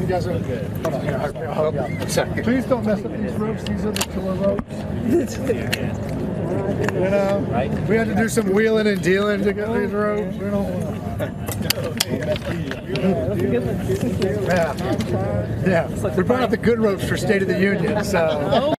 You guys are good. Hold on, here, I'll help you out. Sorry. Please don't mess up these ropes. These are the killer ropes. You know, we had to do some wheeling and dealing to get these ropes. We don't want yeah. We brought out the good ropes for State of the Union, so.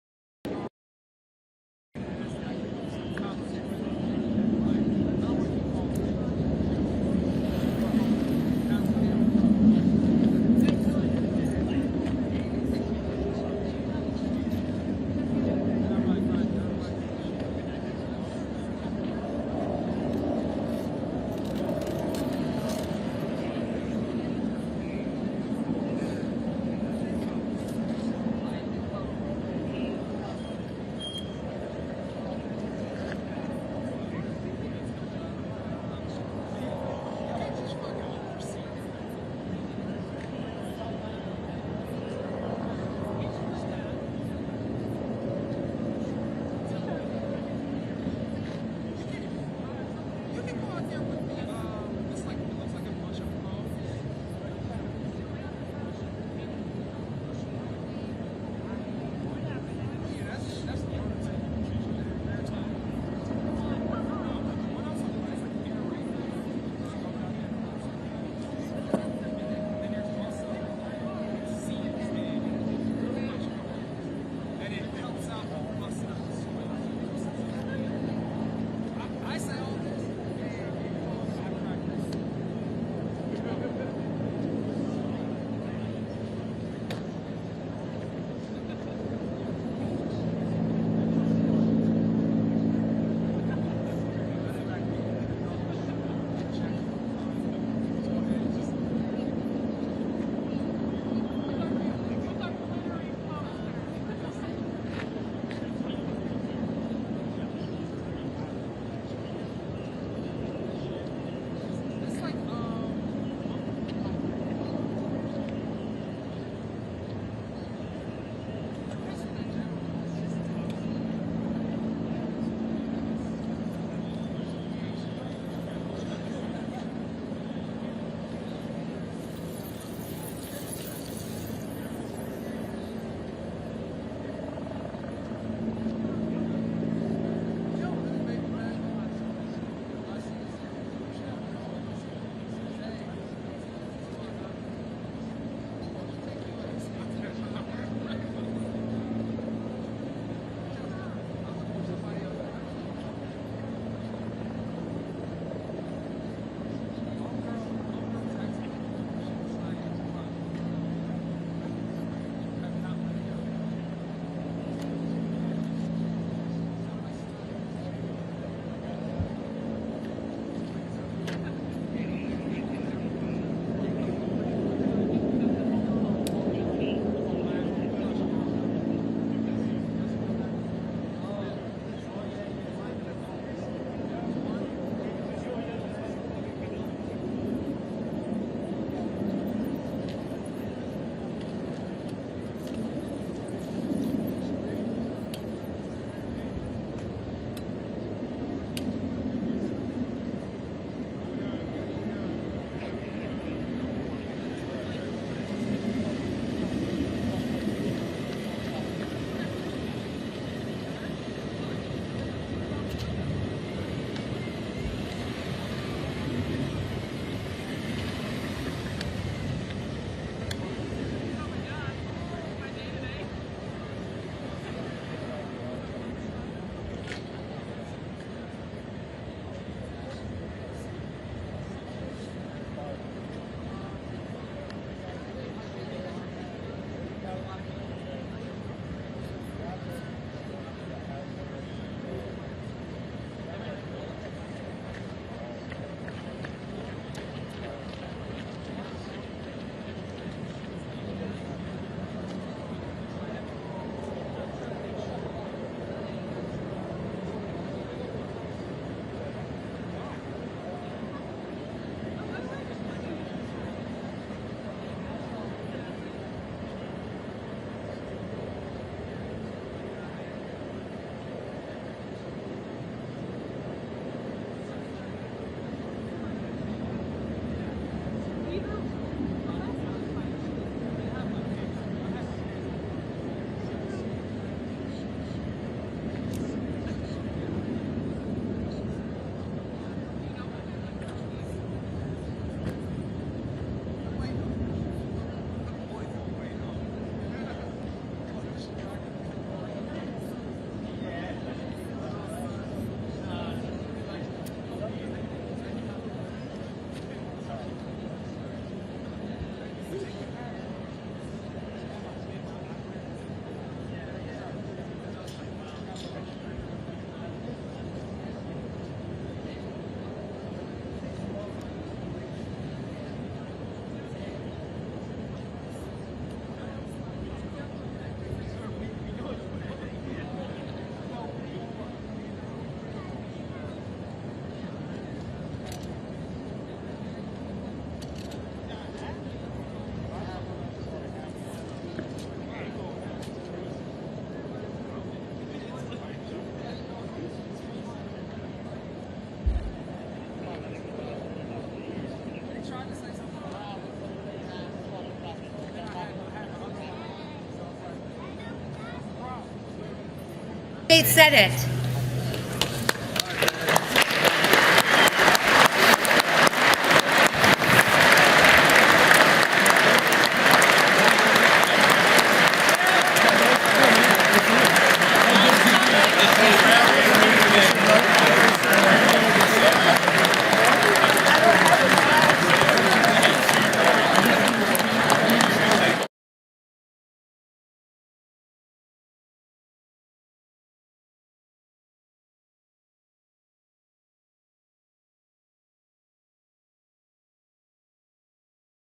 States Senate.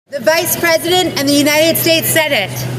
The Vice President and the United States Senate.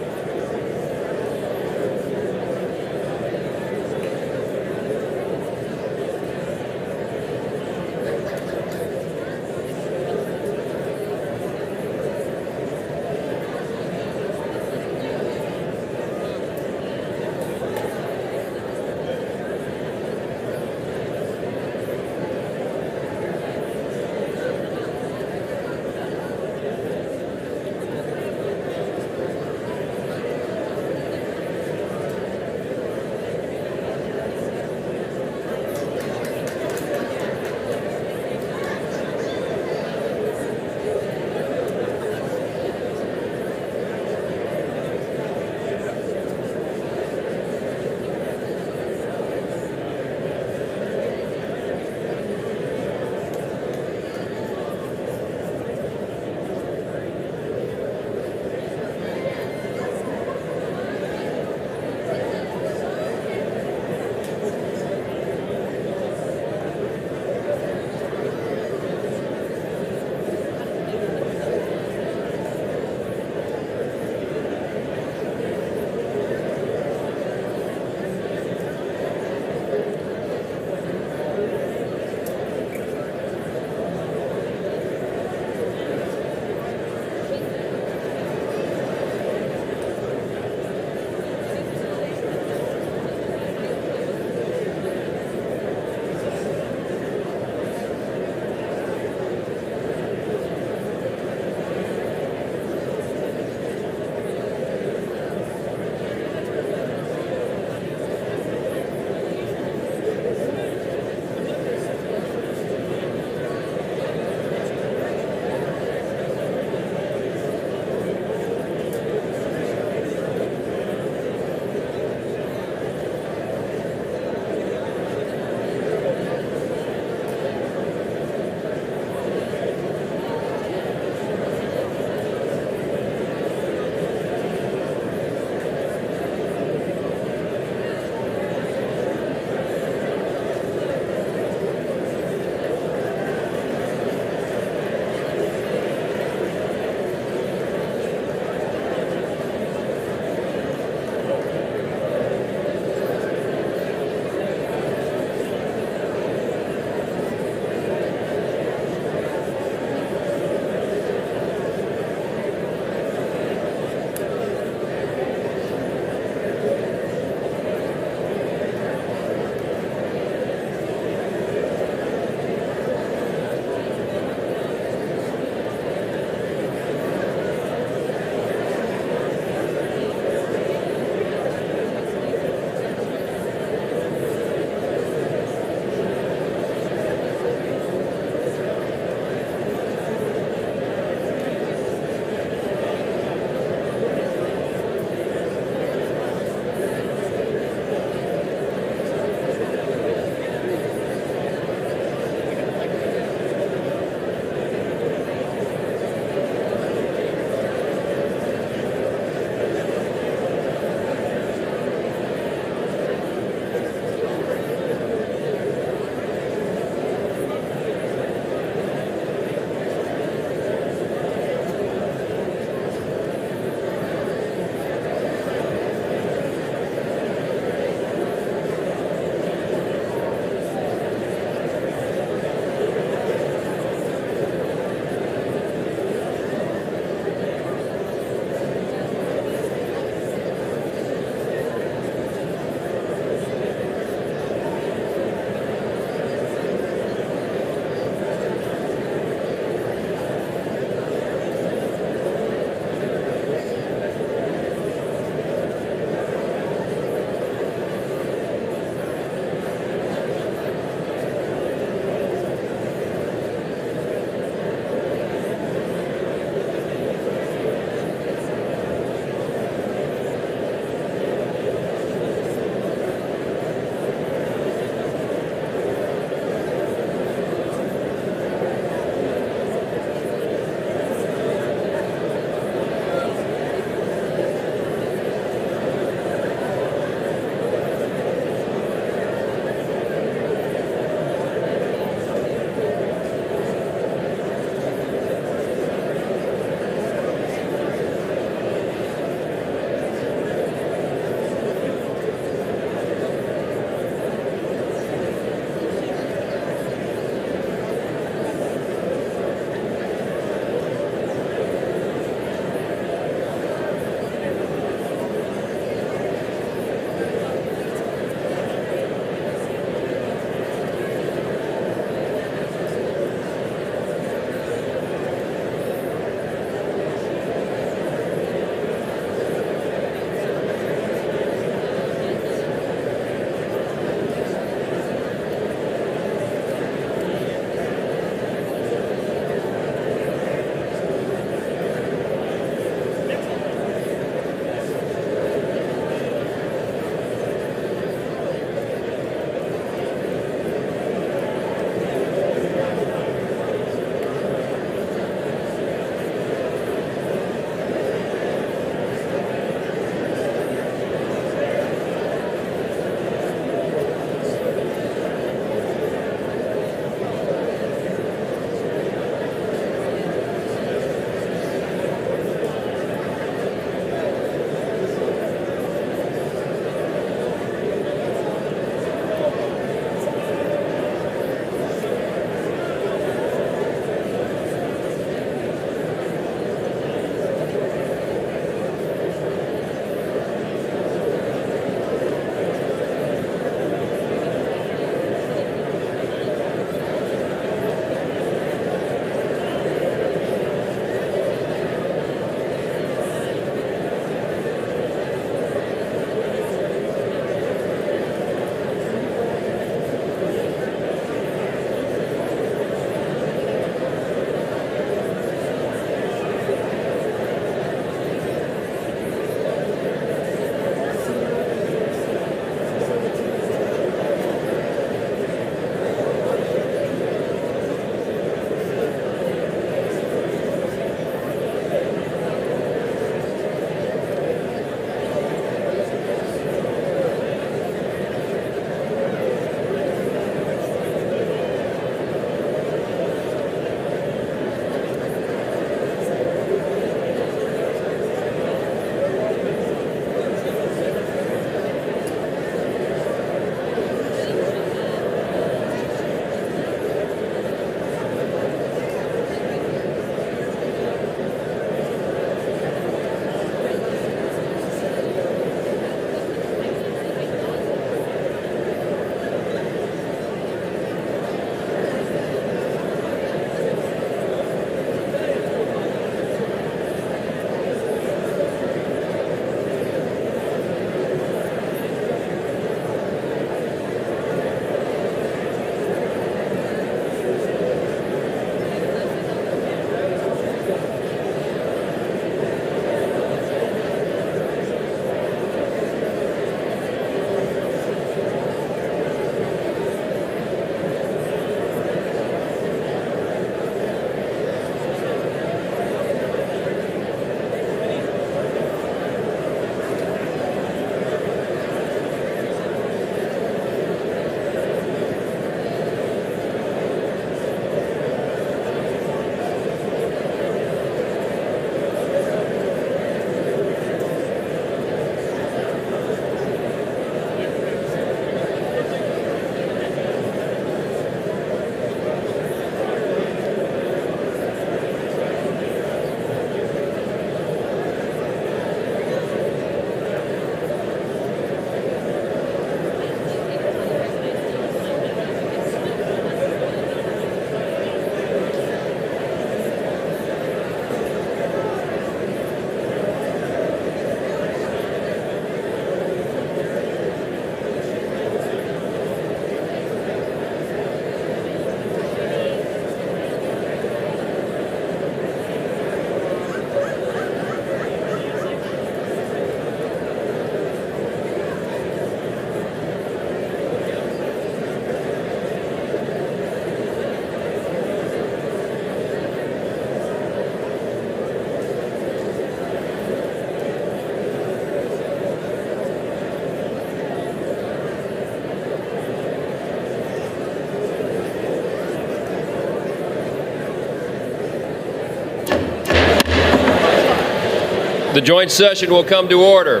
The joint session will come to order.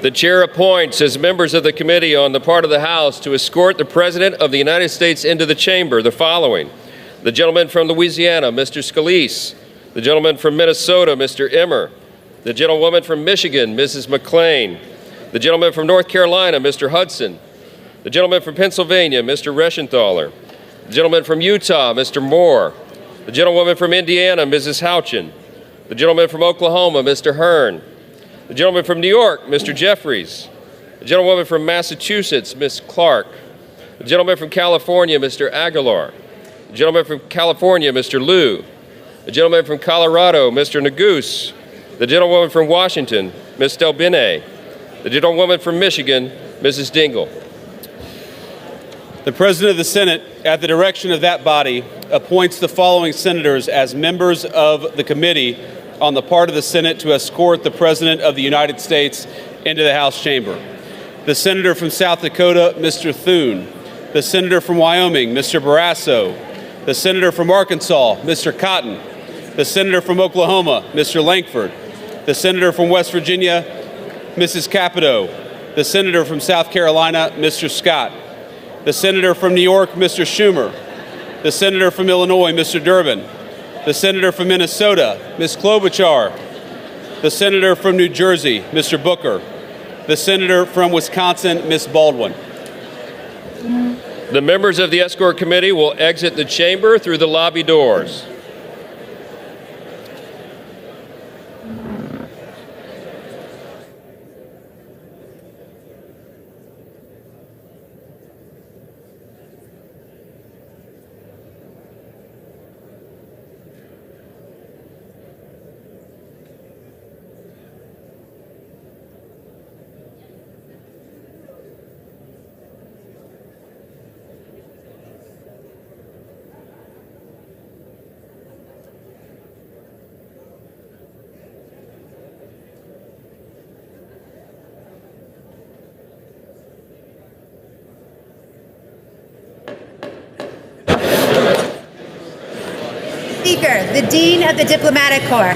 The chair appoints as members of the committee on the part of the House to escort the President of the United States into the chamber the following: the gentleman from Louisiana, Mr. Scalise; the gentleman from Minnesota, Mr. Emmer; the gentlewoman from Michigan, Mrs. McLean; the gentleman from North Carolina, Mr. Hudson; the gentleman from Pennsylvania, Mr. Reschenthaler; the gentleman from Utah, Mr. Moore; the gentlewoman from Indiana, Mrs. Houchin; the gentleman from Oklahoma, Mr. Hearn; the gentleman from New York, Mr. Jeffries; the gentlewoman from Massachusetts, Ms. Clark; the gentleman from California, Mr. Aguilar; the gentleman from California, Mr. Liu; the gentleman from Colorado, Mr. Neguse; the gentlewoman from Washington, Ms. Delbene; the gentlewoman from Michigan, Mrs. Dingle. The President of the Senate, at the direction of that body, appoints the following senators as members of the committee on the part of the Senate to escort the President of the United States into the House chamber. The Senator from South Dakota, Mr. Thune; the Senator from Wyoming, Mr. Barrasso; the Senator from Arkansas, Mr. Cotton; the Senator from Oklahoma, Mr. Lankford; the Senator from West Virginia, Mrs. Capito; the Senator from South Carolina, Mr. Scott; the Senator from New York, Mr. Schumer; the Senator from Illinois, Mr. Durbin; the Senator from Minnesota, Ms. Klobuchar; the Senator from New Jersey, Mr. Booker; the Senator from Wisconsin, Ms. Baldwin. The members of the escort committee will exit the chamber through the lobby doors. Speaker, the Dean of the Diplomatic Corps.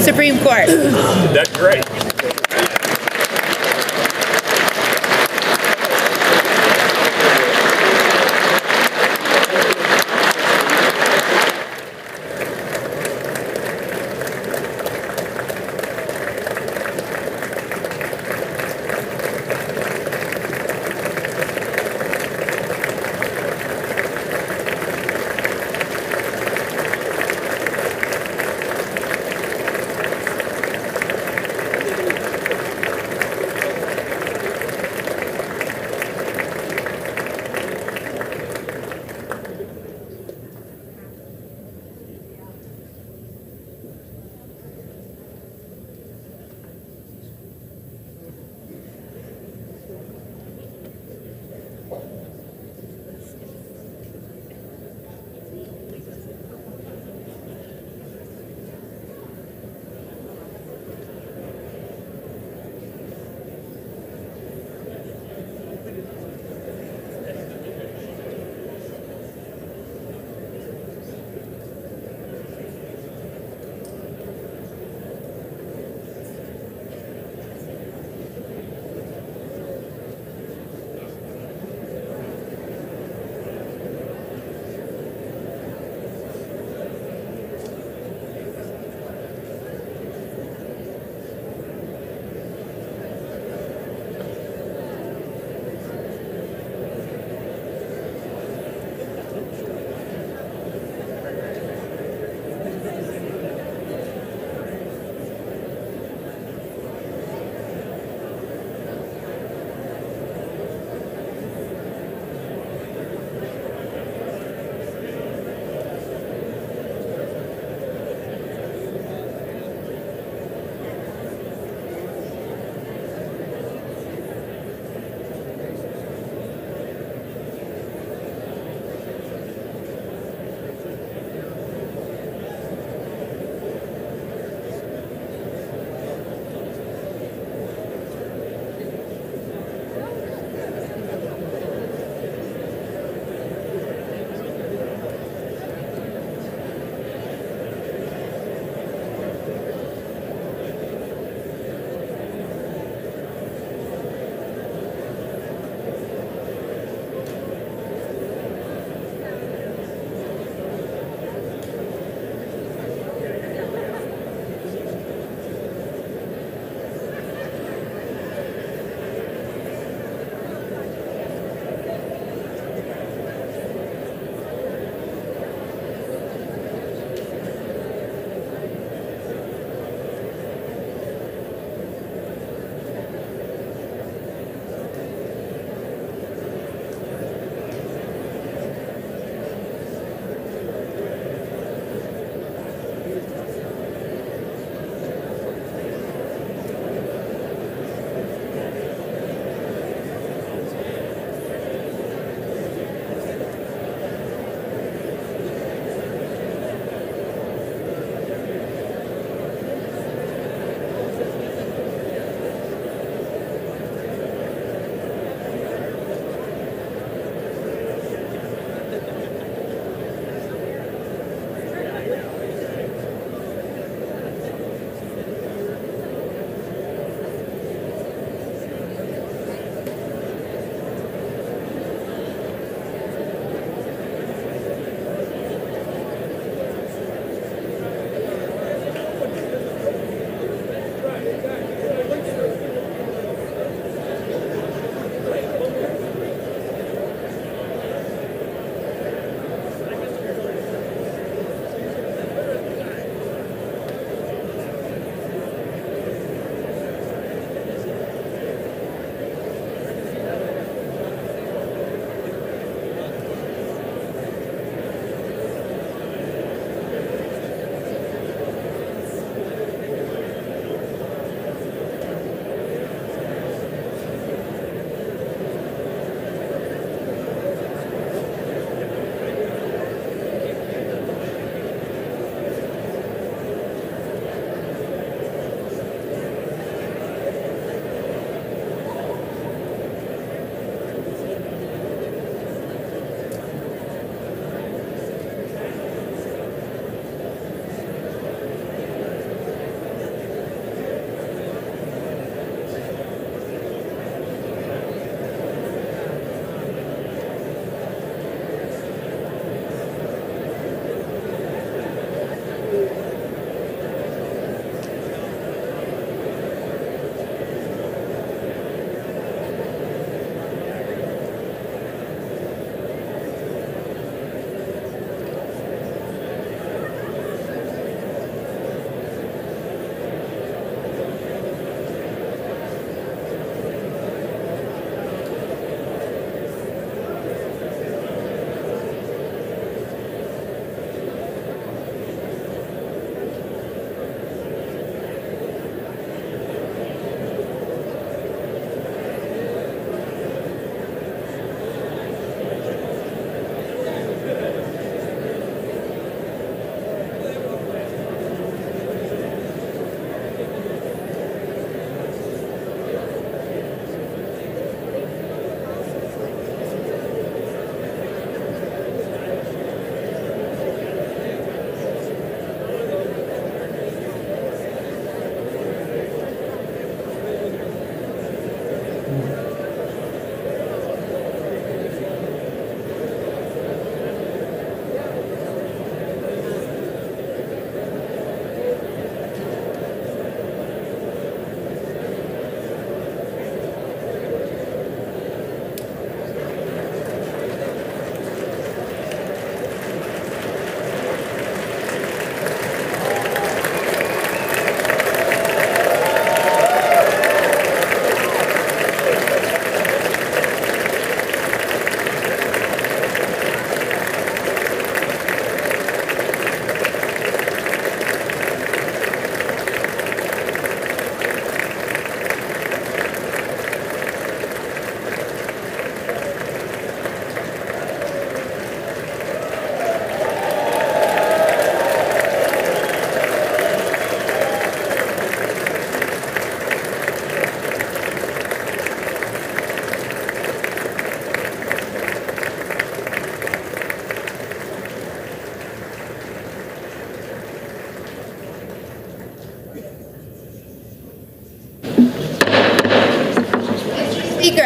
Supreme Court. That's great.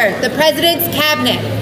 enter the President's Cabinet.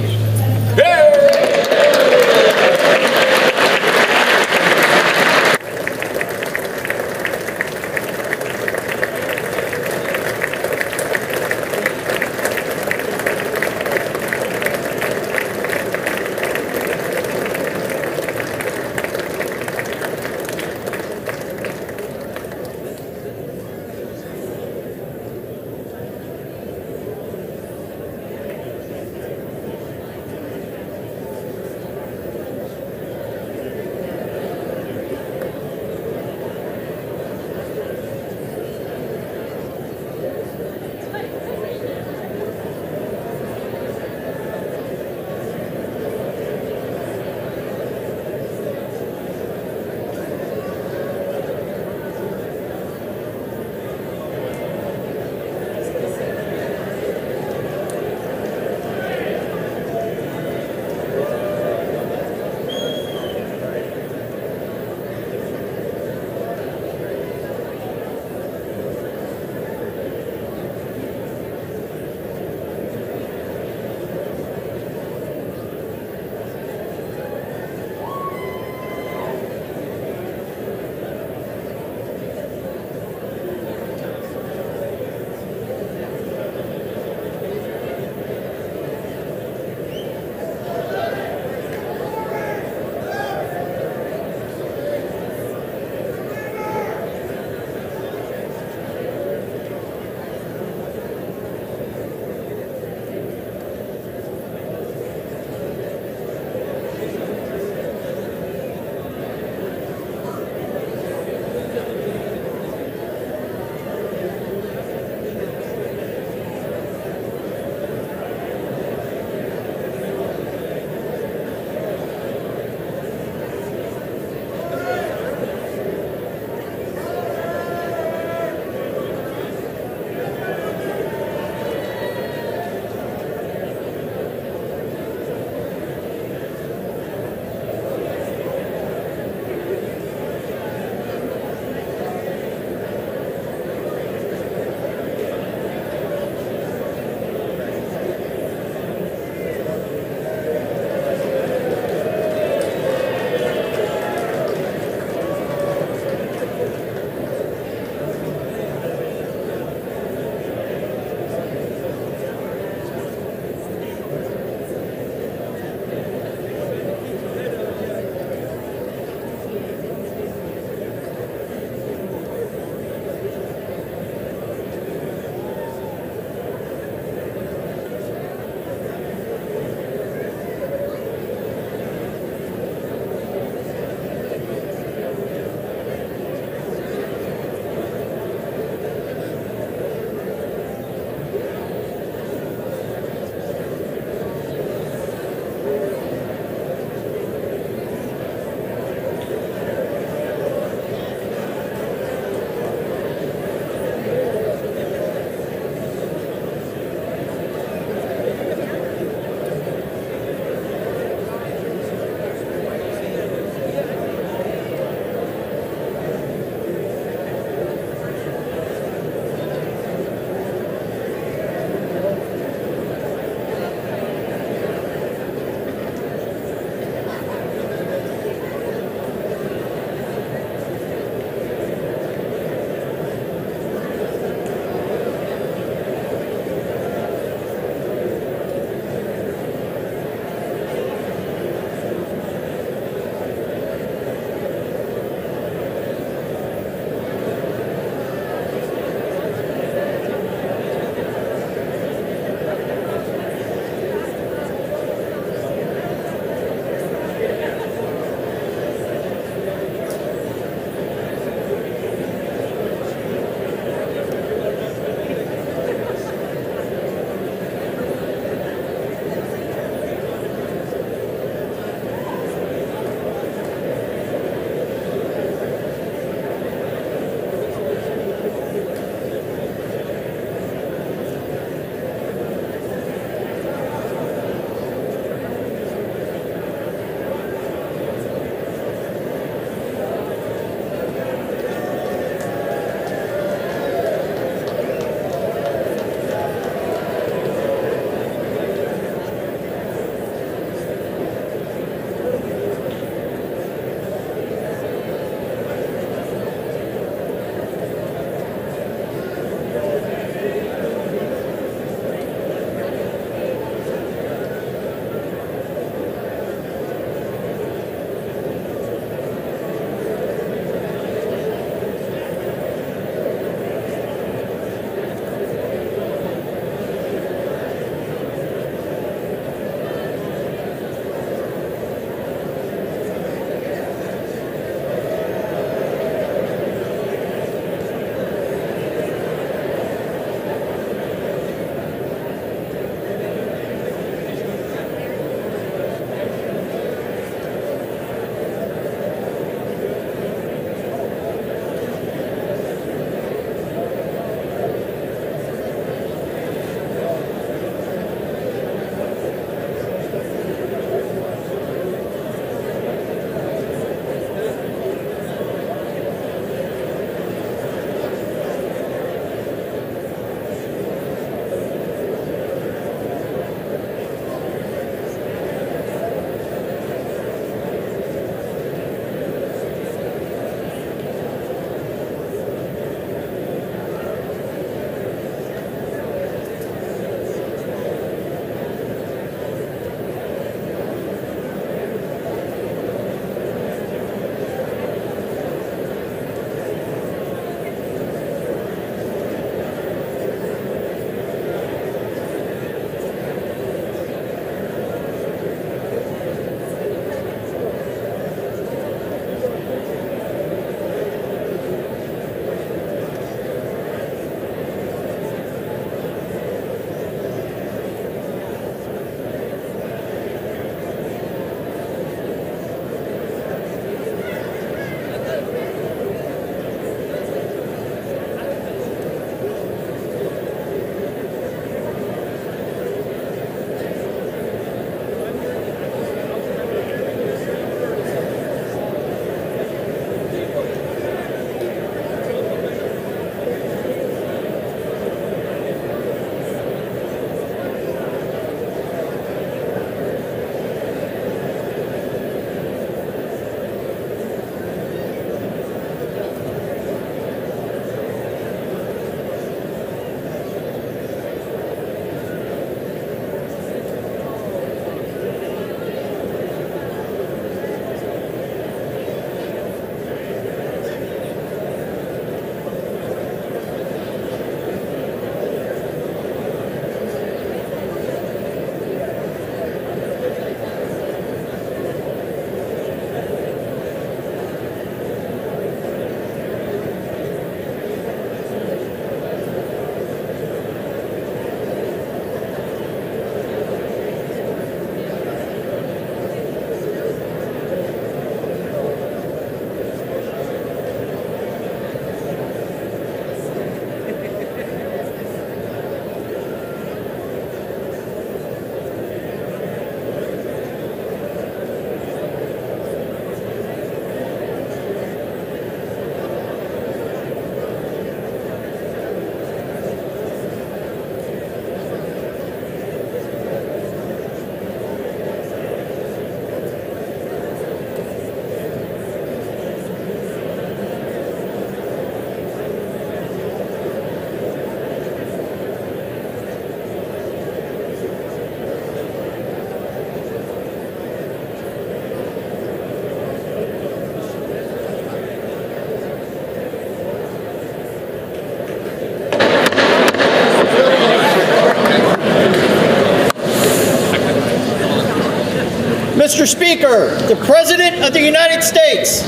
Mr. Speaker, the President of the United States.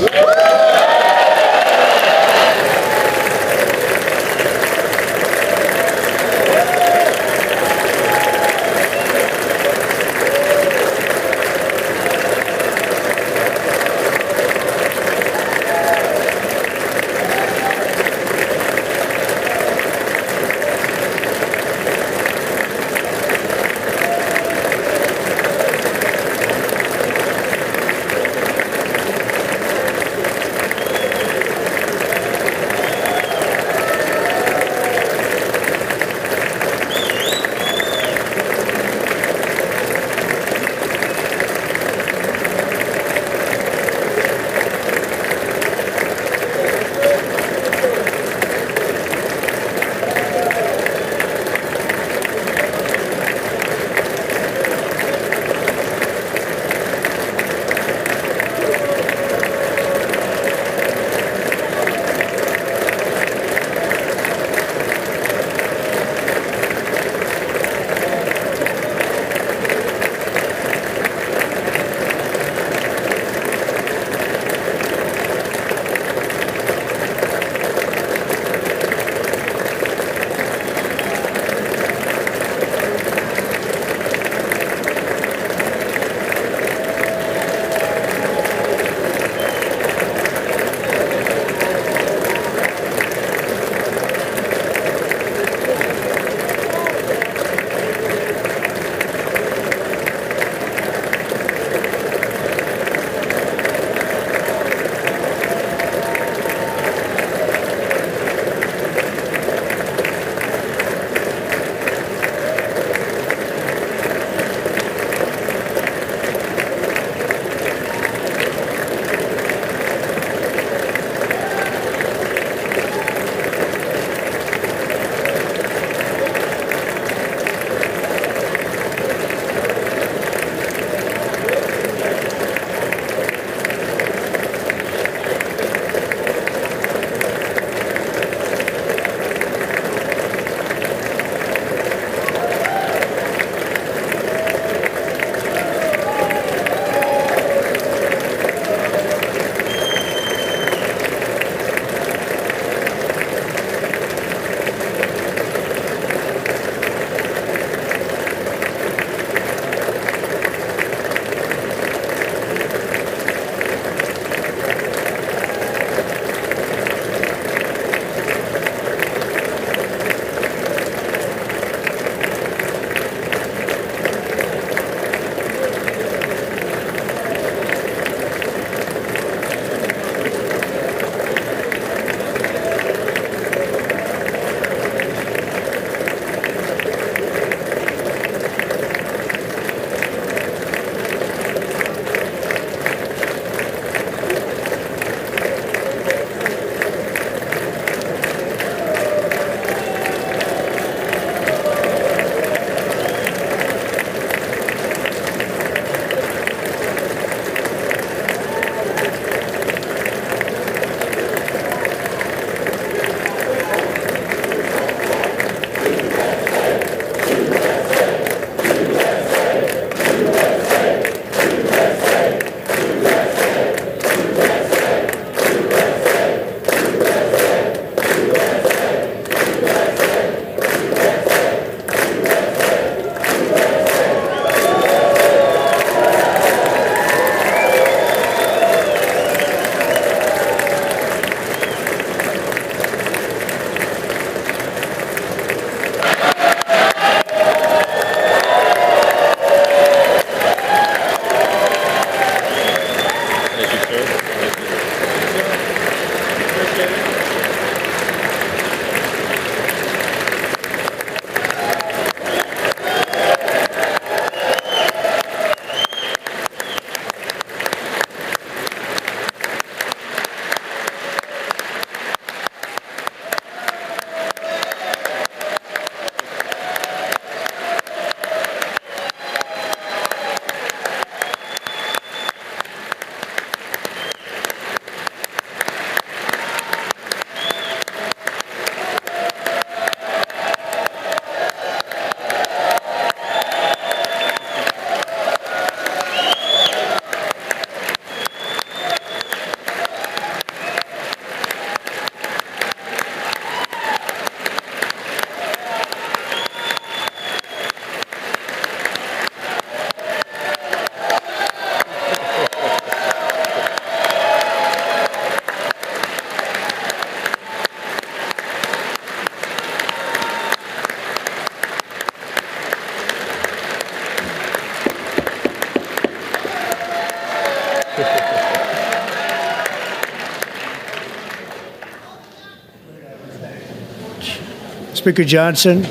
Speaker Johnson,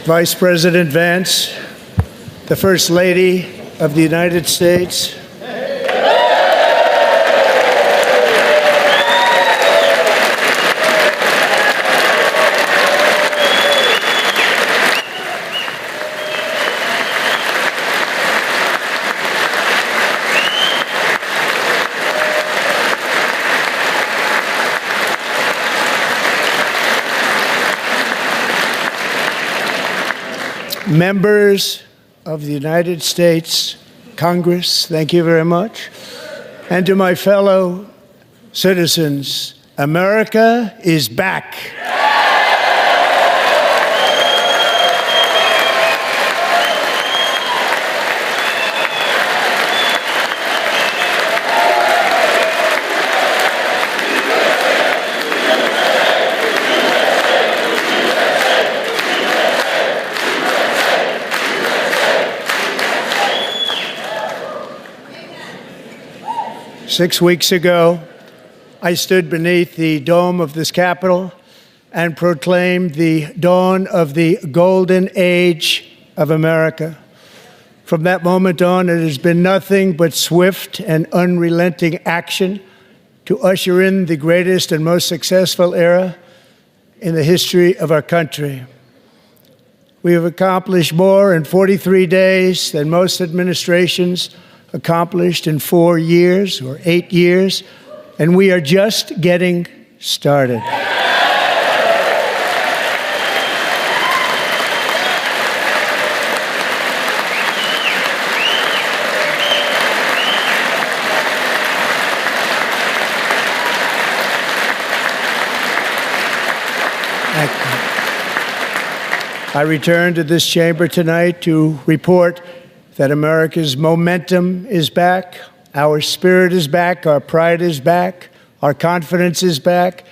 Vice President Vance, the First Lady of the United States, members of the United States Congress, thank you very much. And to my fellow citizens, America is back. 6 weeks ago, I stood beneath the dome of this Capitol and proclaimed the dawn of the golden age of America. From that moment on, it has been nothing but swift and unrelenting action to usher in the greatest and most successful era in the history of our country. We have accomplished more in 43 days than most administrations accomplished in 4 years or 8 years, and we are just getting started. I return to this chamber tonight to report that America's momentum is back, our spirit is back, our pride is back, our confidence is back,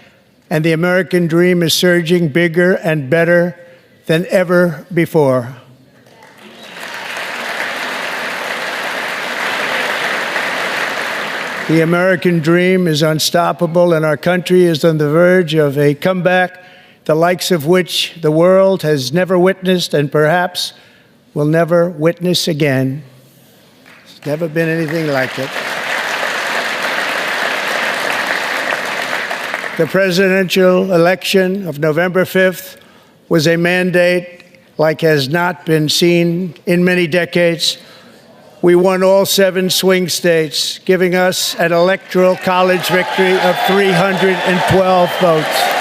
and the American dream is surging bigger and better than ever before. The American dream is unstoppable, and our country is on the verge of a comeback, the likes of which the world has never witnessed and perhaps will never witness again. There's never been anything like it. The presidential election of November 5th was a mandate like has not been seen in many decades. We won all 7 swing states, giving us an electoral college victory of 312 votes.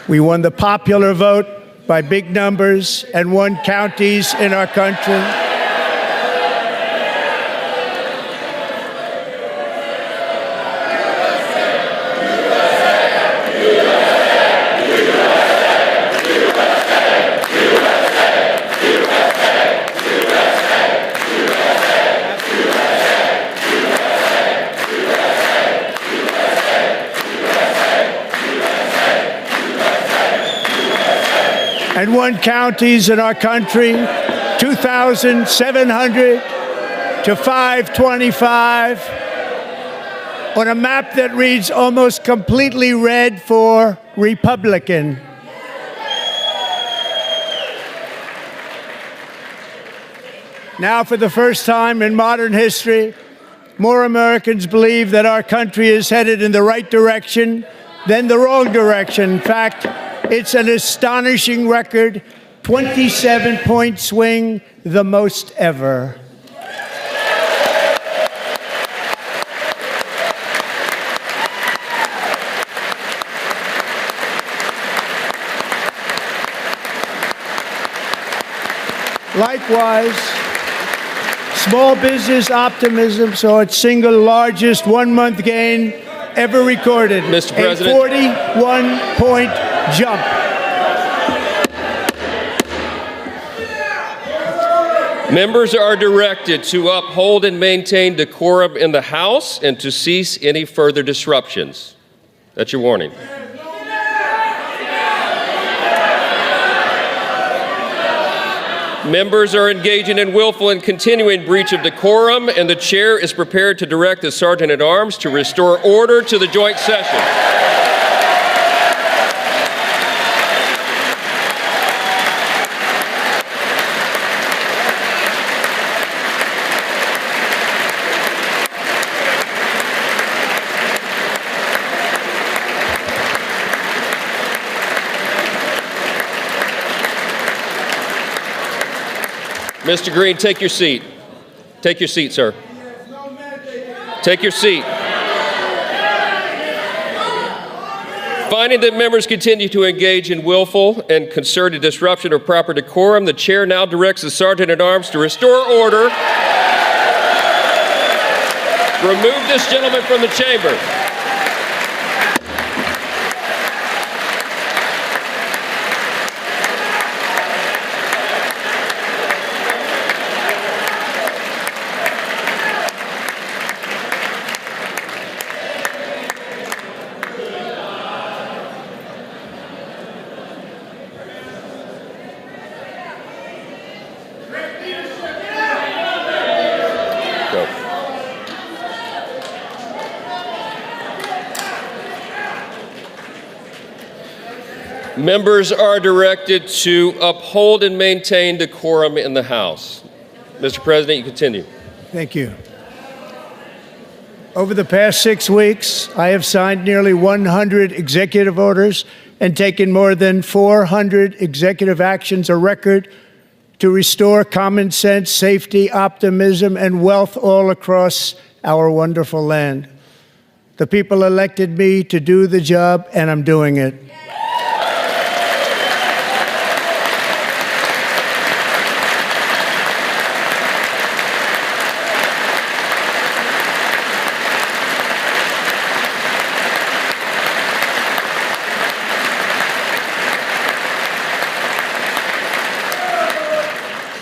We won the popular vote by big numbers and won counties in our country. And won counties in our country, 2,700 to 525, on a map that reads almost completely red for Republican. Now, for the first time in modern history, more Americans believe that our country is headed in the right direction than the wrong direction. In fact, it's an astonishing record, 27-point swing, the most ever. Likewise, small business optimism saw its single largest one-month gain ever recorded. Mr. President. A 41-point jump. Members are directed to uphold and maintain decorum in the House and to cease any further disruptions. That's your warning. Members are engaging in willful and continuing breach of decorum, and the chair is prepared to direct the Sergeant-at-Arms to restore order to the joint session. Mr. Green, take your seat. Take your seat, sir. Take your seat. Finding that members continue to engage in willful and concerted disruption of proper decorum, the chair now directs the Sergeant-at-Arms to restore order. Remove this gentleman from the chamber. Members are directed to uphold and maintain decorum in the House. Mr. President, you continue. Thank you. Over the past 6 weeks, I have signed nearly 100 executive orders and taken more than 400 executive actions, a record to restore common sense, safety, optimism, and wealth all across our wonderful land. The people elected me to do the job, and I'm doing it.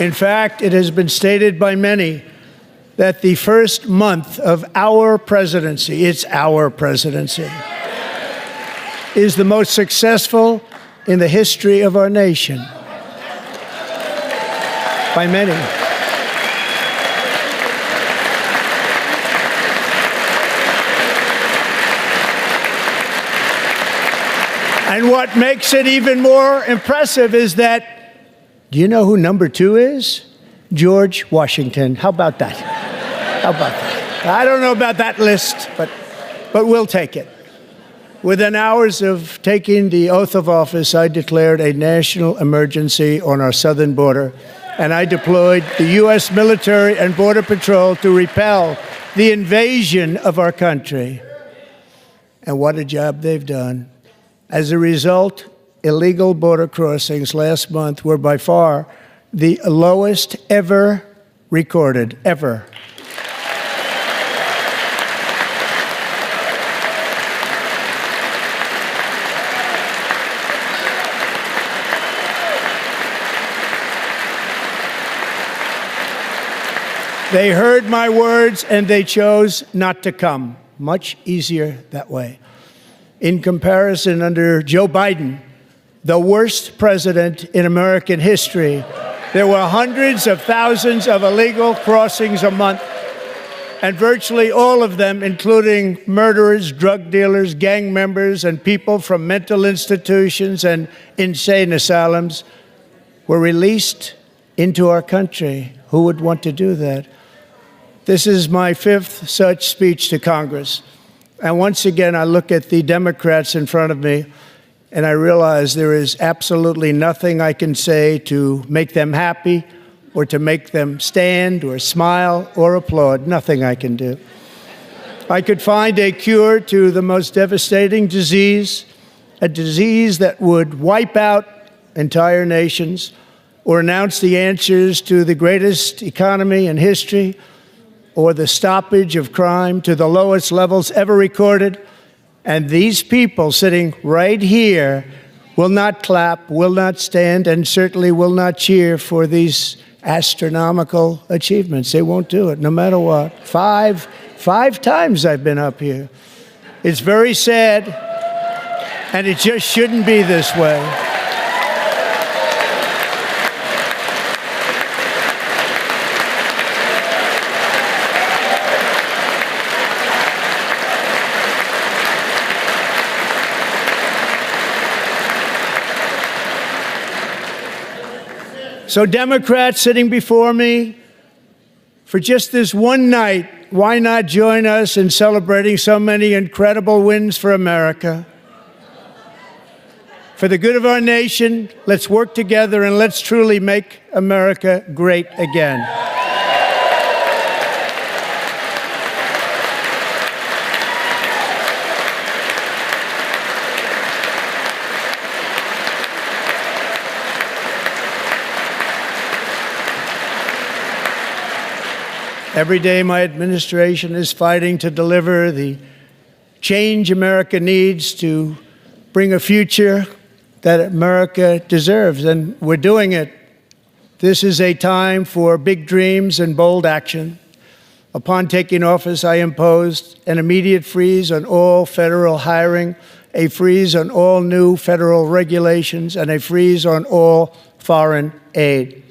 In fact, it has been stated by many that the first month of our presidency, it's our presidency, is the most successful in the history of our nation. By many. And what makes it even more impressive is that, do you know who number 2 is? George Washington. How about that? How about that? I don't know about that list, but we'll take it. Within hours of taking the oath of office, I declared a national emergency on our southern border, and I deployed the U.S. military and Border Patrol to repel the invasion of our country. And what a job they've done. As a result, illegal border crossings last month were by far the lowest ever recorded, ever. They heard my words and they chose not to come. Much easier that way. In comparison, under Joe Biden, the worst president in American history, there were hundreds of thousands of illegal crossings a month, and virtually all of them, including murderers, drug dealers, gang members, and people from mental institutions and insane asylums, were released into our country. Who would want to do that? This is my 5th such speech to Congress. And once again, I look at the Democrats in front of me, and I realize there is absolutely nothing I can say to make them happy or to make them stand or smile or applaud. Nothing I can do. I could find a cure to the most devastating disease, a disease that would wipe out entire nations, or announce the answers to the greatest economy in history, or the stoppage of crime to the lowest levels ever recorded. And these people sitting right here will not clap, will not stand, and certainly will not cheer for these astronomical achievements. They won't do it, no matter what. Five times I've been up here. It's very sad, and it just shouldn't be this way. So Democrats sitting before me, for just this one night, why not join us in celebrating so many incredible wins for America? For the good of our nation, let's work together and let's truly make America great again. Every day, my administration is fighting to deliver the change America needs to bring a future that America deserves, and we're doing it. This is a time for big dreams and bold action. Upon taking office, I imposed an immediate freeze on all federal hiring, a freeze on all new federal regulations, and a freeze on all foreign aid.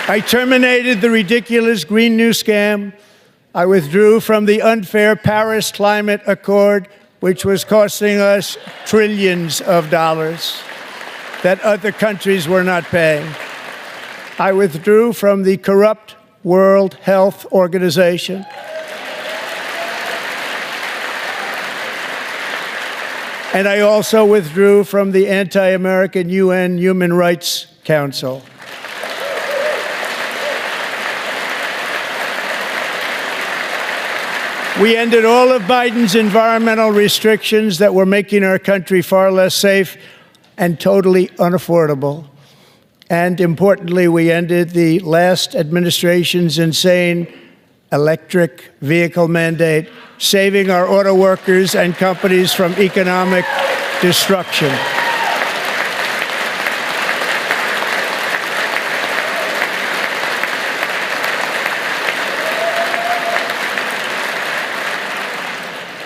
I terminated the ridiculous Green New Scam. I withdrew from the unfair Paris Climate Accord, which was costing us trillions of dollars that other countries were not paying. I withdrew from the corrupt World Health Organization. And I also withdrew from the anti-American UN Human Rights Council. We ended all of Biden's environmental restrictions that were making our country far less safe and totally unaffordable. And importantly, we ended the last administration's insane electric vehicle mandate, saving our auto workers and companies from economic destruction.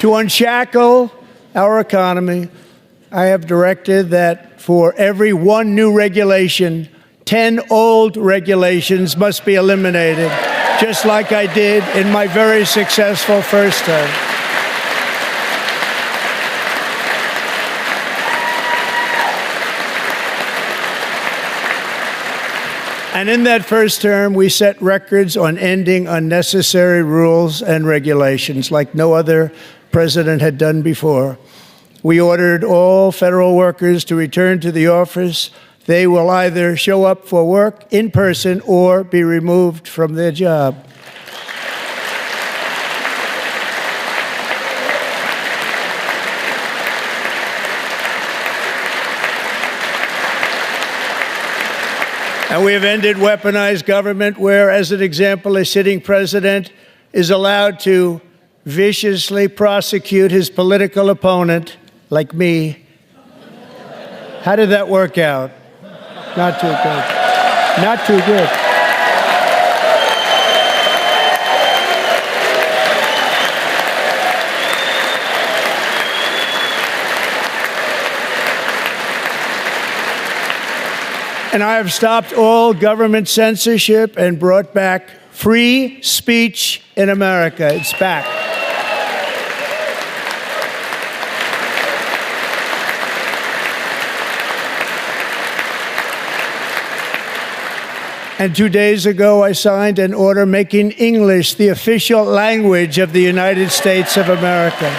To unshackle our economy, I have directed that for every one new regulation, 10 old regulations must be eliminated, just like I did in my very successful first term. And in that first term, we set records on ending unnecessary rules and regulations like no other president had done before. We ordered all federal workers to return to the office. They will either show up for work in person or be removed from their job. And we have ended weaponized government where, as an example, a sitting president is allowed to viciously prosecute his political opponent, like me. How did that work out? Not too good. Not too good. And I have stopped all government censorship and brought back free speech in America. It's back. And 2 days ago, I signed an order making English the official language of the United States of America.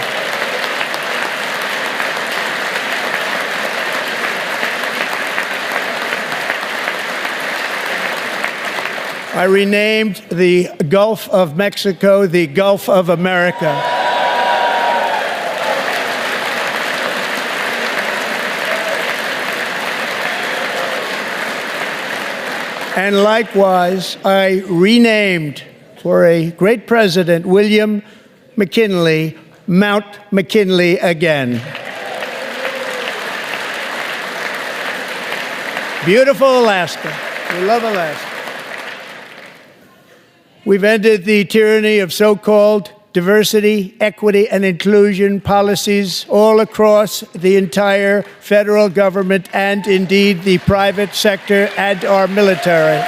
I renamed the Gulf of Mexico the Gulf of America. And likewise, I renamed, for a great president, William McKinley, Mount McKinley again. Beautiful Alaska. We love Alaska. We've ended the tyranny of so-called diversity, equity, and inclusion policies all across the entire federal government and indeed the private sector and our military.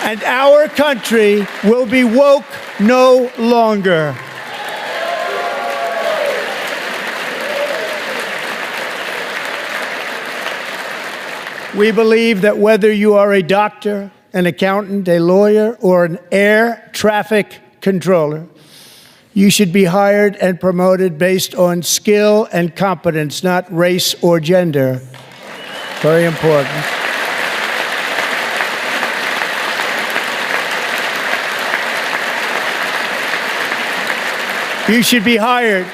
And our country will be woke no longer. We believe that whether you are a doctor, an accountant, a lawyer, or an air traffic controller, you should be hired and promoted based on skill and competence, not race or gender. Very important. You should be hired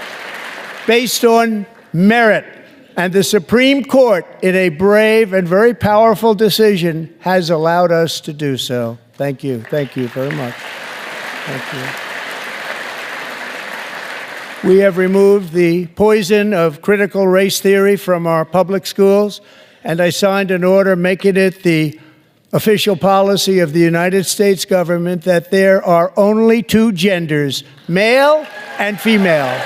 based on merit. And the Supreme Court, in a brave and very powerful decision, has allowed us to do so. Thank you. Thank you very much. Thank you. We have removed the poison of critical race theory from our public schools, and I signed an order making it the official policy of the United States government that there are only two genders, male and female.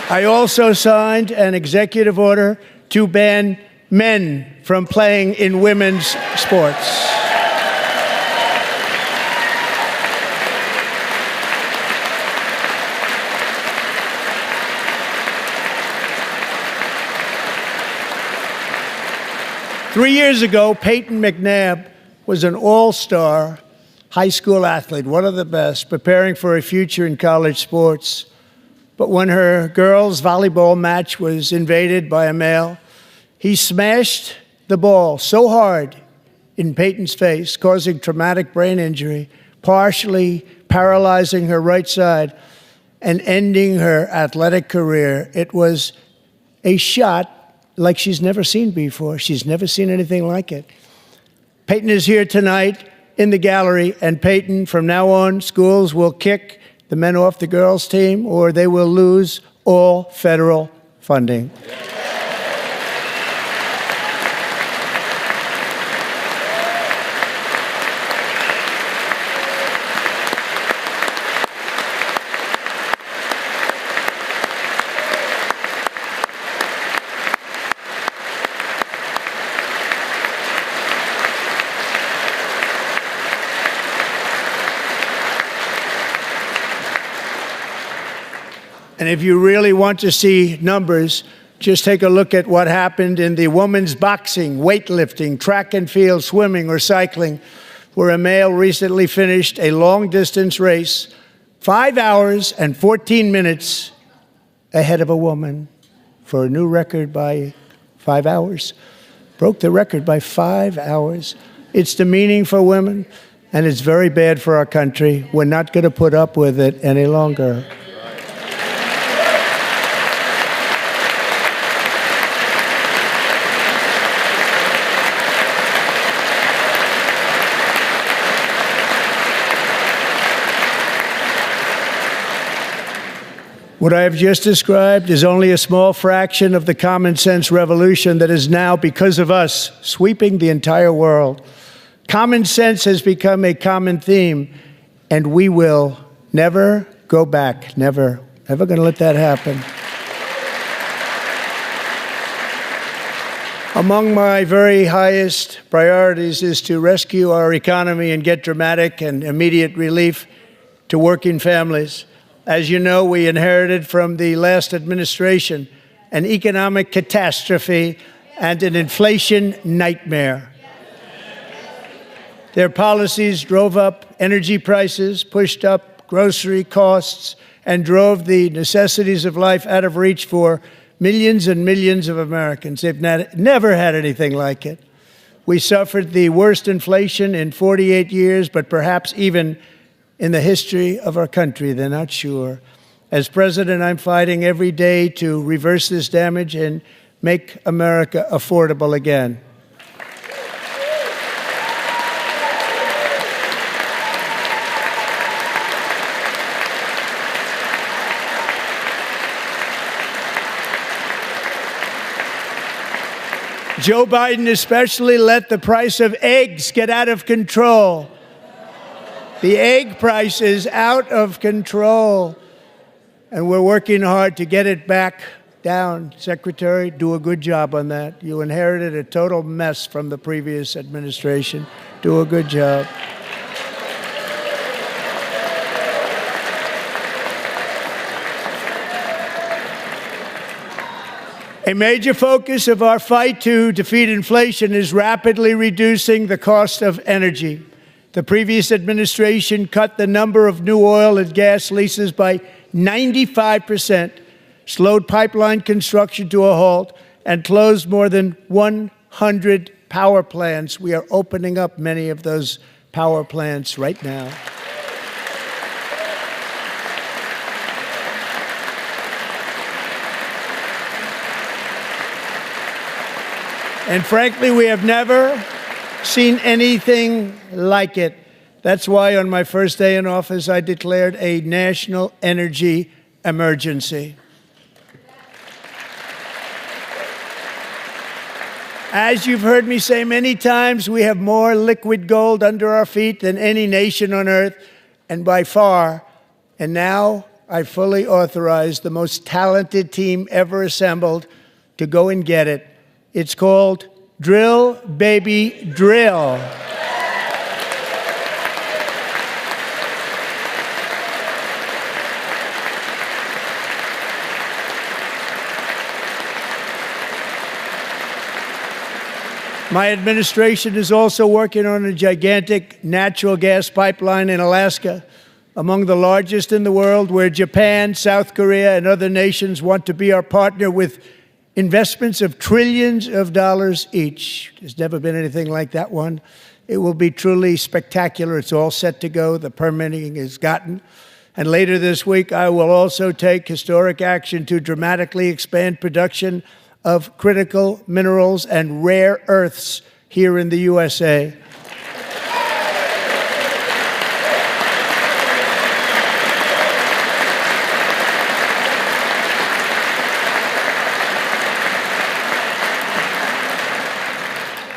I also signed an executive order to ban men from playing in women's sports. Three years ago, Peyton McNabb was an all-star high school athlete, one of the best, preparing for a future in college sports. But when her girls' volleyball match was invaded by a male, he smashed the ball so hard in Peyton's face, causing traumatic brain injury, partially paralyzing her right side and ending her athletic career. It was a shot like she's never seen before. She's never seen anything like it. Peyton is here tonight in the gallery, and Peyton, from now on, schools will kick the men off the girls' team, or they will lose all federal funding. And if you really want to see numbers, just take a look at what happened in the women's boxing, weightlifting, track and field, swimming, or cycling, where a male recently finished a long-distance race 5 hours and 14 minutes ahead of a woman for a new record by 5 hours. Broke the record by 5 hours. It's demeaning for women, and it's very bad for our country. We're not going to put up with it any longer. What I have just described is only a small fraction of the common sense revolution that is now, because of us, sweeping the entire world. Common sense has become a common theme, and we will never go back. Never. Never going to let that happen. Among my very highest priorities is to rescue our economy and get dramatic and immediate relief to working families. As you know, we inherited from the last administration an economic catastrophe and an inflation nightmare. Their policies drove up energy prices, pushed up grocery costs, and drove the necessities of life out of reach for millions and millions of Americans. They've never had anything like it. We suffered the worst inflation in 48 years, but perhaps even in the history of our country. They're not sure. As president, I'm fighting every day to reverse this damage and make America affordable again. Joe Biden especially let the price of eggs get out of control. The egg price is out of control, and we're working hard to get it back down. Secretary, do a good job on that. You inherited a total mess from the previous administration. Do a good job. A major focus of our fight to defeat inflation is rapidly reducing the cost of energy. The previous administration cut the number of new oil and gas leases by 95%, slowed pipeline construction to a halt, and closed more than 100 power plants. We are opening up many of those power plants right now. And frankly, we have never seen anything like it. That's why on my first day in office, I declared a national energy emergency. As you've heard me say many times, we have more liquid gold under our feet than any nation on earth, and by far. And now I fully authorize the most talented team ever assembled to go and get it. It's called Drill, Baby, Drill. My administration is also working on a gigantic natural gas pipeline in Alaska, among the largest in the world, where Japan, South Korea, and other nations want to be our partner with investments of trillions of dollars each. There's never been anything like that one. It will be truly spectacular. It's all set to go. The permitting is gotten. And later this week, I will also take historic action to dramatically expand production of critical minerals and rare earths here in the USA.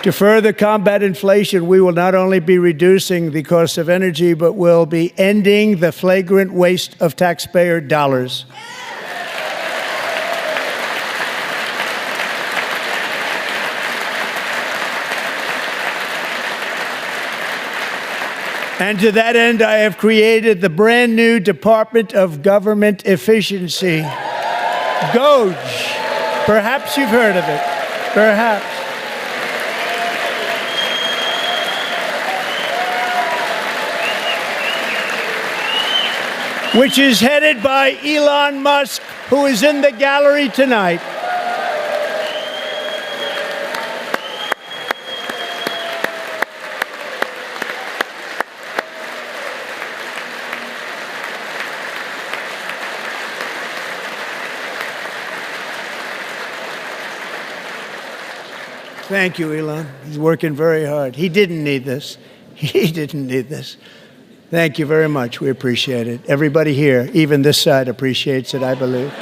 To further combat inflation, we will not only be reducing the cost of energy, but will be ending the flagrant waste of taxpayer dollars. And to that end, I have created the brand new Department of Government Efficiency, GOGE. Perhaps you've heard of it. Perhaps. Which is headed by Elon Musk, who is in the gallery tonight. Thank you, Elon. He's working very hard. He didn't need this. He didn't need this. Thank you very much. We appreciate it. Everybody here, even this side, appreciates it, I believe.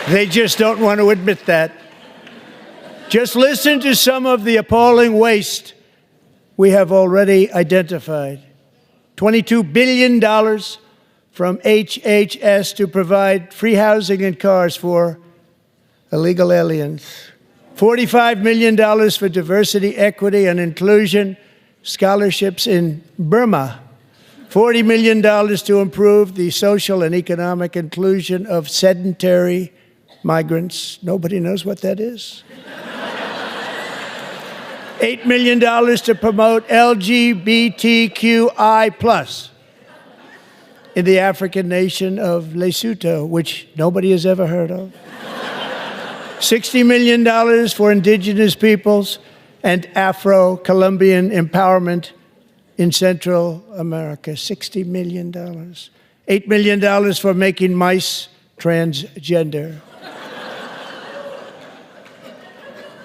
They just don't want to admit that. Just listen to some of the appalling waste we have already identified. $22 billion from HHS to provide free housing and cars for illegal aliens. $45 million for diversity, equity, and inclusion scholarships in Burma. $40 million to improve the social and economic inclusion of sedentary migrants. Nobody knows what that is. $8 million to promote LGBTQI+ in the African nation of Lesotho, which nobody has ever heard of. $60 million for indigenous peoples and Afro-Colombian empowerment in Central America. $60 million. $8 million for making mice transgender.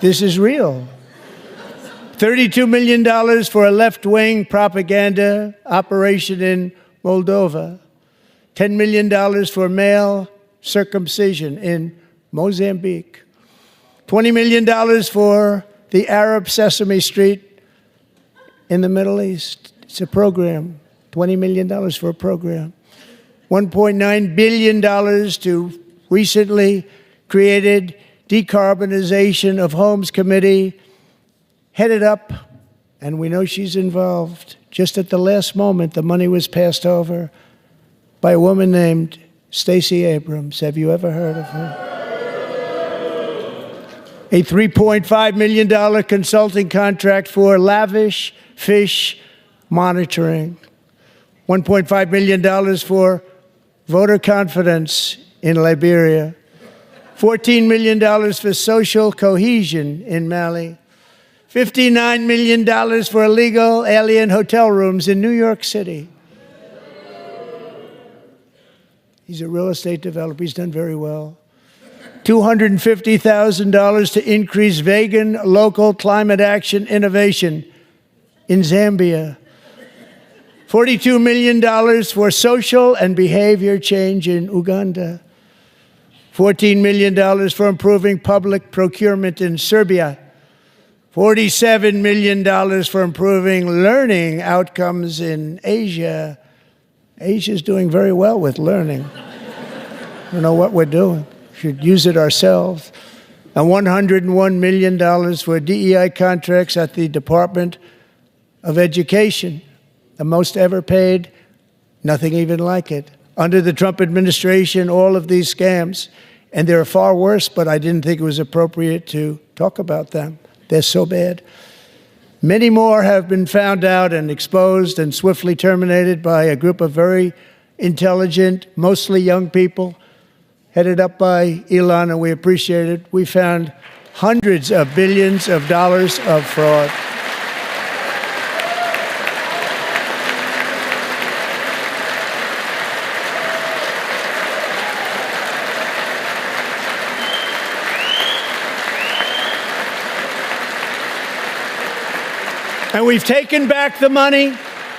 This is real. $32 million for a left-wing propaganda operation in Moldova. $10 million for male circumcision in Mozambique. $20 million for the Arab Sesame Street in the Middle East. It's a program, $20 million for a program. $1.9 billion to recently created Decarbonization of Homes Committee, headed up, and we know she's involved. Just at the last moment, the money was passed over by a woman named Stacey Abrams. Have you ever heard of her? A $3.5 million consulting contract for lavish fish monitoring. $1.5 million for voter confidence in Liberia. $14 million for social cohesion in Mali. $59 million for illegal alien hotel rooms in New York City. He's a real estate developer. He's done very well. $250,000 to increase vegan local climate action innovation in Zambia. $42 million for social and behavior change in Uganda. $14 million for improving public procurement in Serbia. $47 million for improving learning outcomes in Asia. Asia's doing very well with learning. I don't know what we're doing. Should use it ourselves. And $101 million for DEI contracts at the Department of Education, the most ever paid, nothing even like it. Under the Trump administration, all of these scams, and they're far worse, but I didn't think it was appropriate to talk about them. They're so bad. Many more have been found out and exposed and swiftly terminated by a group of very intelligent, mostly young people, headed up by Elon, and we appreciate it. We found hundreds of billions of dollars of fraud. And we've taken back the money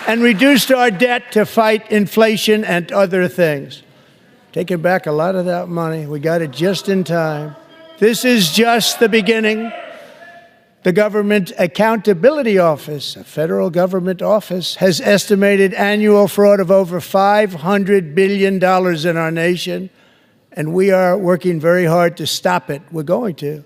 and reduced our debt to fight inflation and other things. Taken back a lot of that money. We got it just in time. This is just the beginning. The Government Accountability Office, a federal government office, has estimated annual fraud of over $500 billion in our nation, and we are working very hard to stop it. We're going to.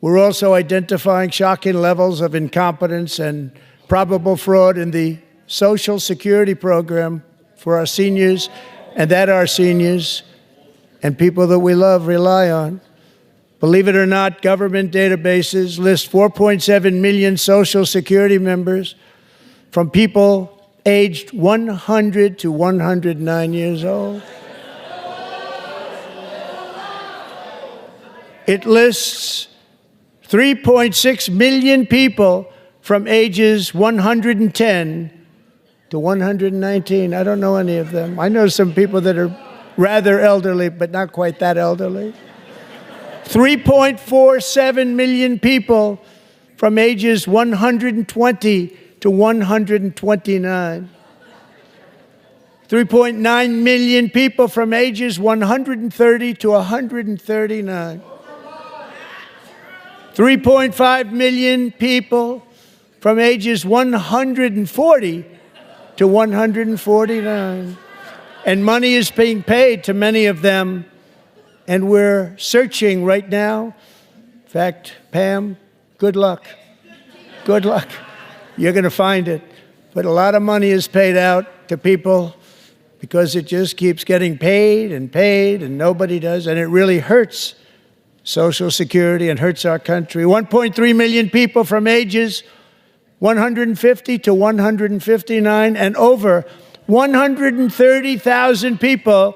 We're also identifying shocking levels of incompetence and probable fraud in the Social Security program for our seniors, and that our seniors and people that we love rely on. Believe it or not, government databases list 4.7 million Social Security members from people aged 100 to 109 years old. It lists 3.6 million people from ages 110 to 119. I don't know any of them. I know some people that are rather elderly, but not quite that elderly. 3.47 million people from ages 120 to 129. 3.9 million people from ages 130 to 139. 3.5 million people from ages 140 to 149. And money is being paid to many of them, and we're searching right now. In fact, Pam, good luck. Good luck. You're going to find it. But a lot of money is paid out to people because it just keeps getting paid, and nobody does, and it really hurts Social Security and hurts our country. 1.3 million people from ages 150 to 159, and over 130,000 people,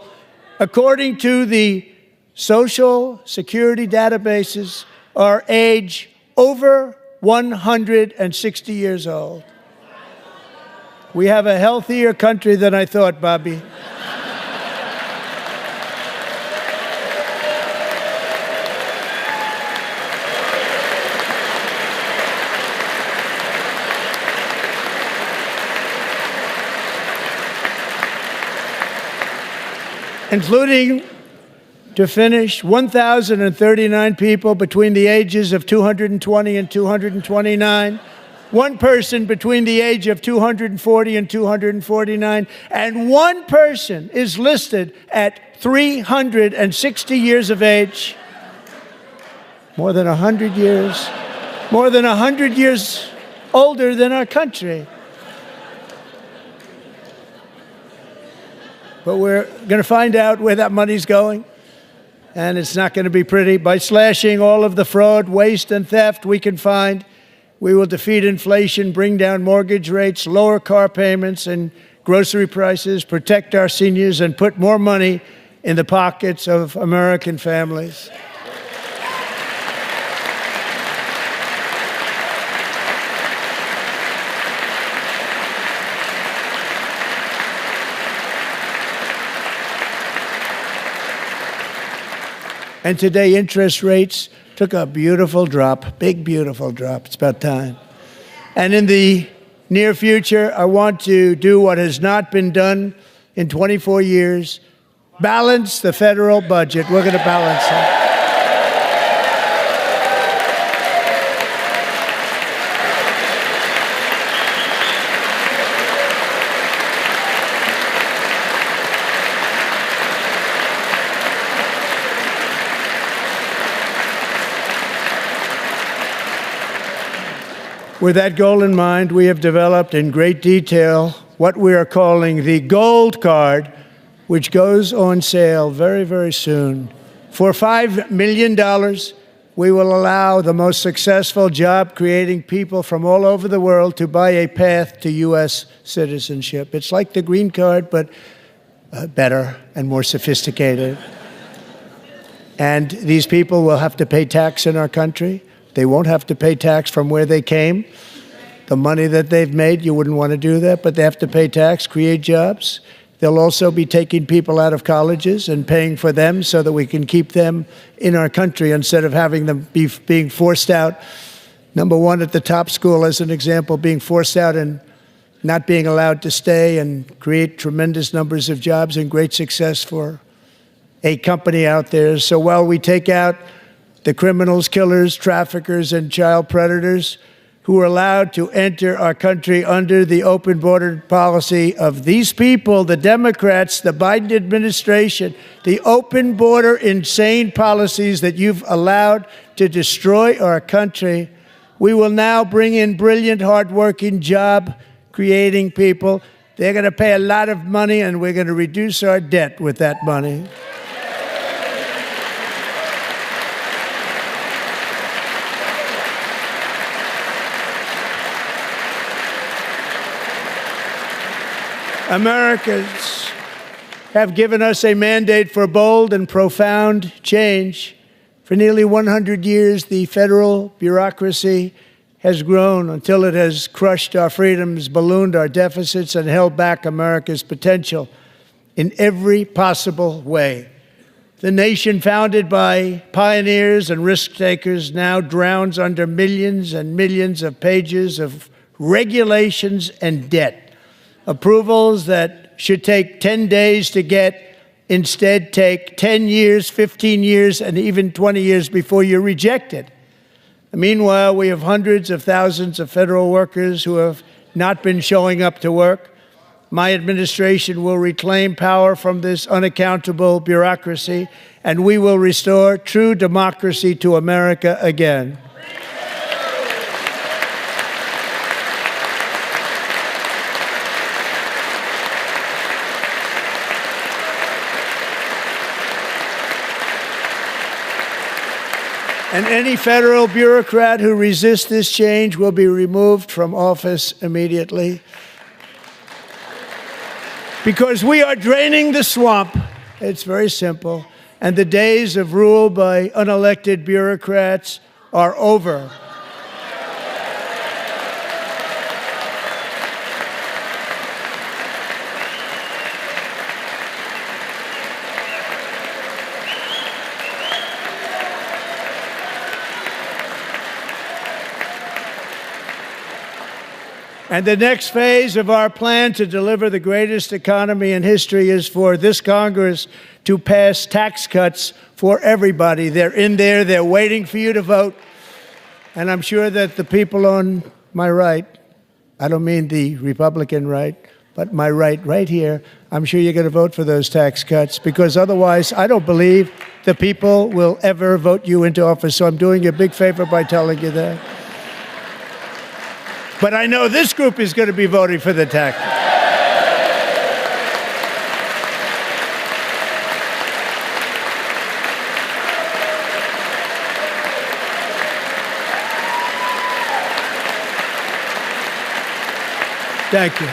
according to the Social Security databases, are age over 160 years old. We have a healthier country than I thought, Bobby. Including, to finish, 1,039 people between the ages of 220 and 229 One person between the age of 240 and 249, and one person is listed at 360 years of age. More than 100 years. More than 100 years older than our country. But we're going to find out where that money's going. And it's not going to be pretty. By slashing all of the fraud, waste, and theft we can find, we will defeat inflation, bring down mortgage rates, lower car payments and grocery prices, protect our seniors, and put more money in the pockets of American families. And today, interest rates took a beautiful drop, big, beautiful drop. It's about time. And in the near future, I want to do what has not been done in 24 years, balance the federal budget. We're going to balance it. With that goal in mind, we have developed in great detail what we are calling the Gold Card, which goes on sale very, very soon. For $5 million, we will allow the most successful job-creating people from all over the world to buy a path to U.S. citizenship. It's like the green card, but better and more sophisticated. And these people will have to pay tax in our country. They won't have to pay tax from where they came. The money that they've made, you wouldn't want to do that, but they have to pay tax, create jobs. They'll also be taking people out of colleges and paying for them so that we can keep them in our country instead of having them being forced out. Number one, at the top school, as an example, being forced out and not being allowed to stay and create tremendous numbers of jobs and great success for a company out there. So while we take out the criminals, killers, traffickers, and child predators who are allowed to enter our country under the open border policy of these people, the Democrats, the Biden administration, the open border insane policies that you've allowed to destroy our country, we will now bring in brilliant, hardworking, job-creating people. They're going to pay a lot of money, and we're going to reduce our debt with that money. Americans have given us a mandate for bold and profound change. For nearly 100 years, the federal bureaucracy has grown until it has crushed our freedoms, ballooned our deficits, and held back America's potential in every possible way. The nation founded by pioneers and risk-takers now drowns under millions and millions of pages of regulations and debt. Approvals that should take 10 days to get instead take 10 years, 15 years, and even 20 years before you're rejected. Meanwhile, we have hundreds of thousands of federal workers who have not been showing up to work. My administration will reclaim power from this unaccountable bureaucracy, and we will restore true democracy to America again. And any federal bureaucrat who resists this change will be removed from office immediately. Because we are draining the swamp. It's very simple. And the days of rule by unelected bureaucrats are over. And the next phase of our plan to deliver the greatest economy in history is for this Congress to pass tax cuts for everybody. They're in there. They're waiting for you to vote. And I'm sure that the people on my right, I don't mean the Republican right, but my right here, I'm sure you're going to vote for those tax cuts, because otherwise I don't believe the people will ever vote you into office. So I'm doing you a big favor by telling you that. But I know this group is going to be voting for the tax cuts. Thank you.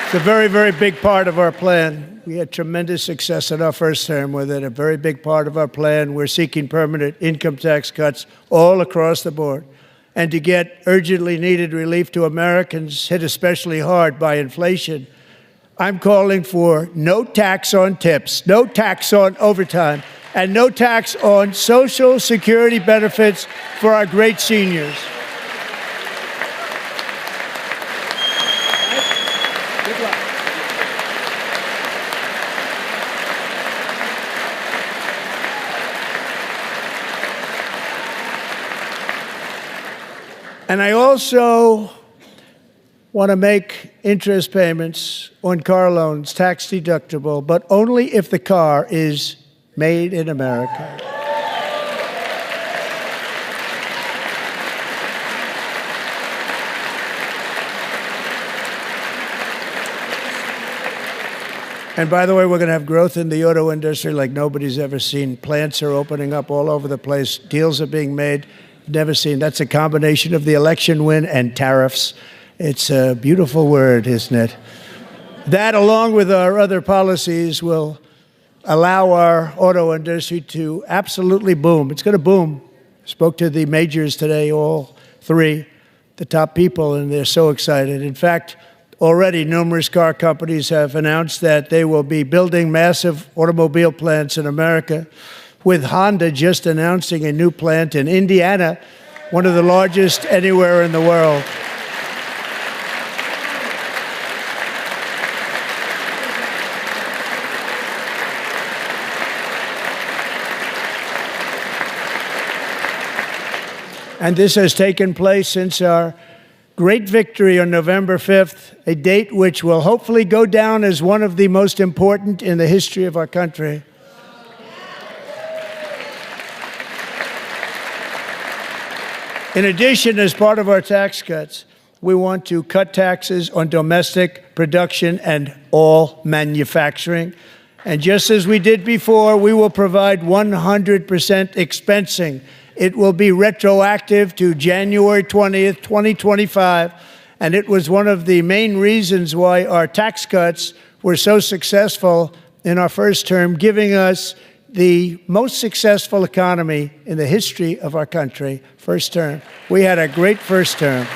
It's a very, very big part of our plan. We had tremendous success in our first term with it, a very big part of our plan. We're seeking permanent income tax cuts all across the board. And to get urgently needed relief to Americans hit especially hard by inflation, I'm calling for no tax on tips, no tax on overtime, and no tax on Social Security benefits for our great seniors. And I also want to make interest payments on car loans tax deductible, but only if the car is made in America. And by the way, we're going to have growth in the auto industry like nobody's ever seen. Plants are opening up all over the place. Deals are being made. Never seen. That's a combination of the election win and tariffs. It's a beautiful word, isn't it? That, along with our other policies, will allow our auto industry to absolutely boom. It's going to boom. Spoke to the majors today, all three, the top people, and they're so excited. In fact, already numerous car companies have announced that they will be building massive automobile plants in America, with Honda just announcing a new plant in Indiana, one of the largest anywhere in the world. And this has taken place since our great victory on November 5th, a date which will hopefully go down as one of the most important in the history of our country. In addition, as part of our tax cuts, we want to cut taxes on domestic production and all manufacturing. And just as we did before, we will provide 100% expensing. It will be retroactive to January 20th, 2025. And it was one of the main reasons why our tax cuts were so successful in our first term, giving us the most successful economy in the history of our country, first term. We had a great first term.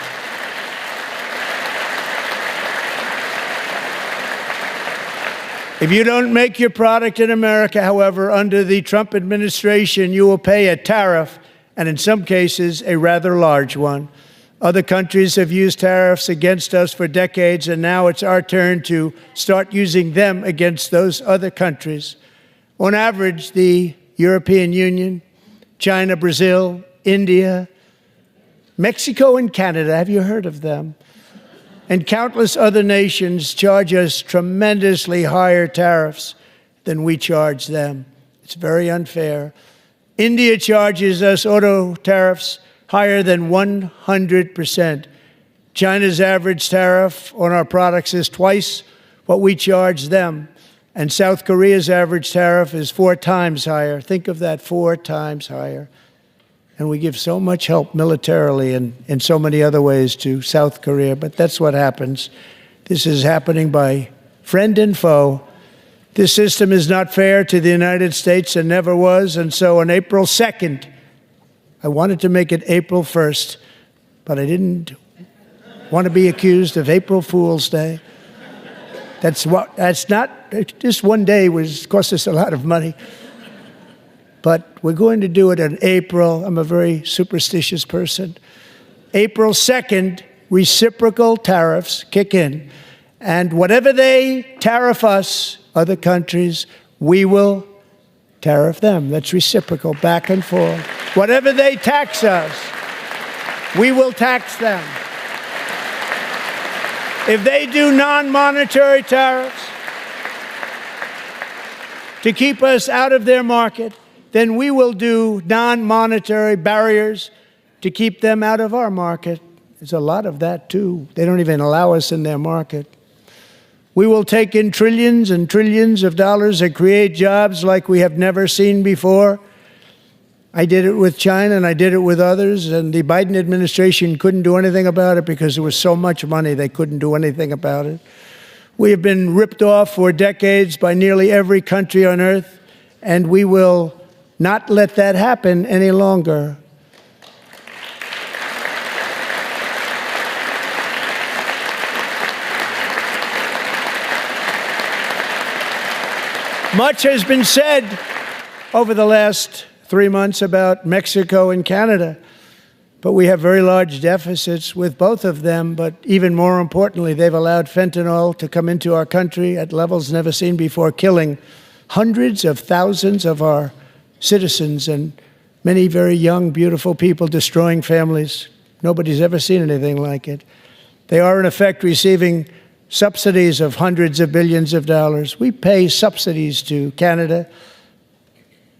If you don't make your product in America, however, under the Trump administration, you will pay a tariff, and in some cases, a rather large one. Other countries have used tariffs against us for decades, and now it's our turn to start using them against those other countries. On average, the European Union, China, Brazil, India, Mexico, and Canada, have you heard of them? And countless other nations charge us tremendously higher tariffs than we charge them. It's very unfair. India charges us auto tariffs higher than 100%. China's average tariff on our products is twice what we charge them. And South Korea's average tariff is 4 times higher. Think of that, 4 times higher. And we give so much help militarily and in so many other ways to South Korea, but that's what happens. This is happening by friend and foe. This system is not fair to the United States and never was, and so on April 2nd, I wanted to make it April 1st, but I didn't want to be accused of April Fool's Day. That's not, just one day cost us a lot of money. But we're going to do it in April. I'm a very superstitious person. April 2nd, reciprocal tariffs kick in. And whatever they tariff us, other countries, we will tariff them. That's reciprocal, back and forth. Whatever they tax us, we will tax them. If they do non-monetary tariffs to keep us out of their market, then we will do non-monetary barriers to keep them out of our market. There's a lot of that, too. They don't even allow us in their market. We will take in trillions and trillions of dollars and create jobs like we have never seen before. I did it with China and I did it with others, and the Biden administration couldn't do anything about it because there was so much money they couldn't do anything about it. We have been ripped off for decades by nearly every country on earth, and we will not let that happen any longer. Much has been said over the last 3 months about Mexico and Canada, but we have very large deficits with both of them. But even more importantly, they've allowed fentanyl to come into our country at levels never seen before, killing hundreds of thousands of our citizens and many very young, beautiful people, destroying families. Nobody's ever seen anything like it. They are, in effect, receiving subsidies of hundreds of billions of dollars. We pay subsidies to Canada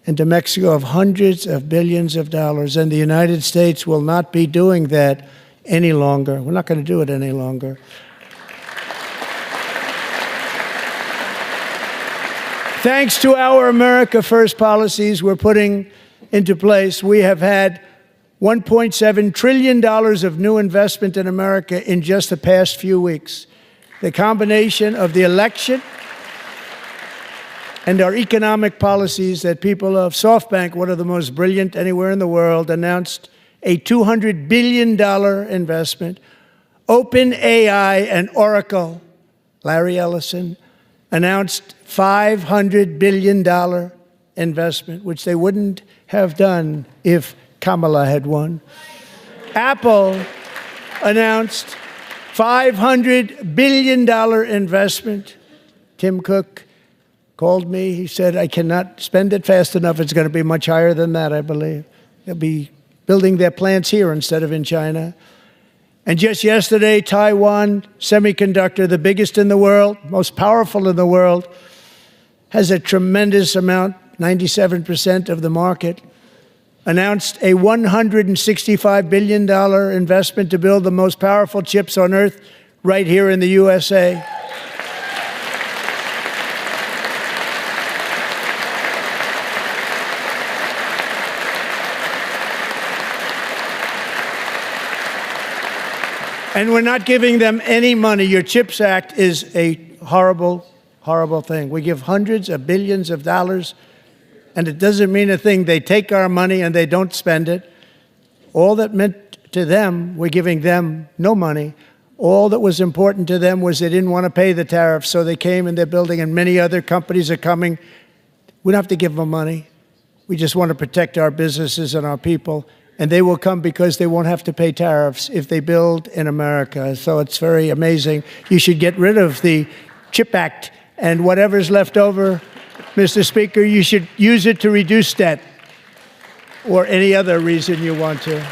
and to Mexico of hundreds of billions of dollars, and the United States will not be doing that any longer. We're not going to do it any longer. Thanks to our America First policies we're putting into place, we have had $1.7 trillion of new investment in America in just the past few weeks. The combination of the election and our economic policies that people of SoftBank, one of the most brilliant anywhere in the world, announced a $200 billion investment. OpenAI and Oracle, Larry Ellison, announced $500 billion investment, which they wouldn't have done if Kamala had won. Apple announced $500 billion investment. Tim Cook called me. He said, I cannot spend it fast enough. It's going to be much higher than that, I believe. They'll be building their plants here instead of in China. And just yesterday, Taiwan Semiconductor, the biggest in the world, most powerful in the world, has a tremendous amount, 97% of the market, announced a $165 billion investment to build the most powerful chips on earth right here in the USA. And we're not giving them any money. Your CHIPS Act is a horrible, horrible thing. We give hundreds of billions of dollars, and it doesn't mean a thing. They take our money and they don't spend it. All that meant to them, we're giving them no money. All that was important to them was they didn't want to pay the tariffs, so they came and they're building, and many other companies are coming. We don't have to give them money. We just want to protect our businesses and our people. And they will come because they won't have to pay tariffs if they build in America. So it's very amazing. You should get rid of the CHIP Act, and whatever's left over, Mr. Speaker, you should use it to reduce debt or any other reason you want to.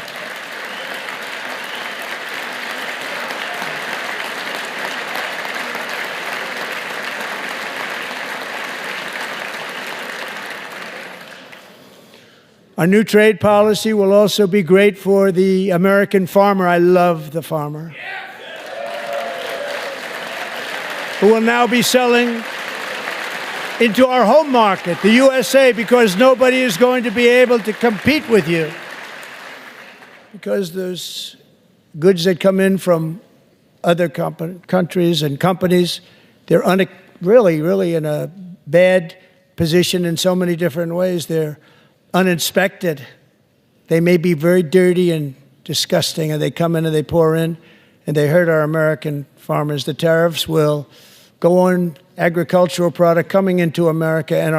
Our new trade policy will also be great for the American farmer. I love the farmer. Who will now be selling into our home market, the USA, because nobody is going to be able to compete with you. Because those goods that come in from other countries and companies, they're really in a bad position in so many different ways. They're uninspected. They may be very dirty and disgusting, and they come in and they pour in, and they hurt our American farmers. The tariffs will go on agricultural product coming into America, and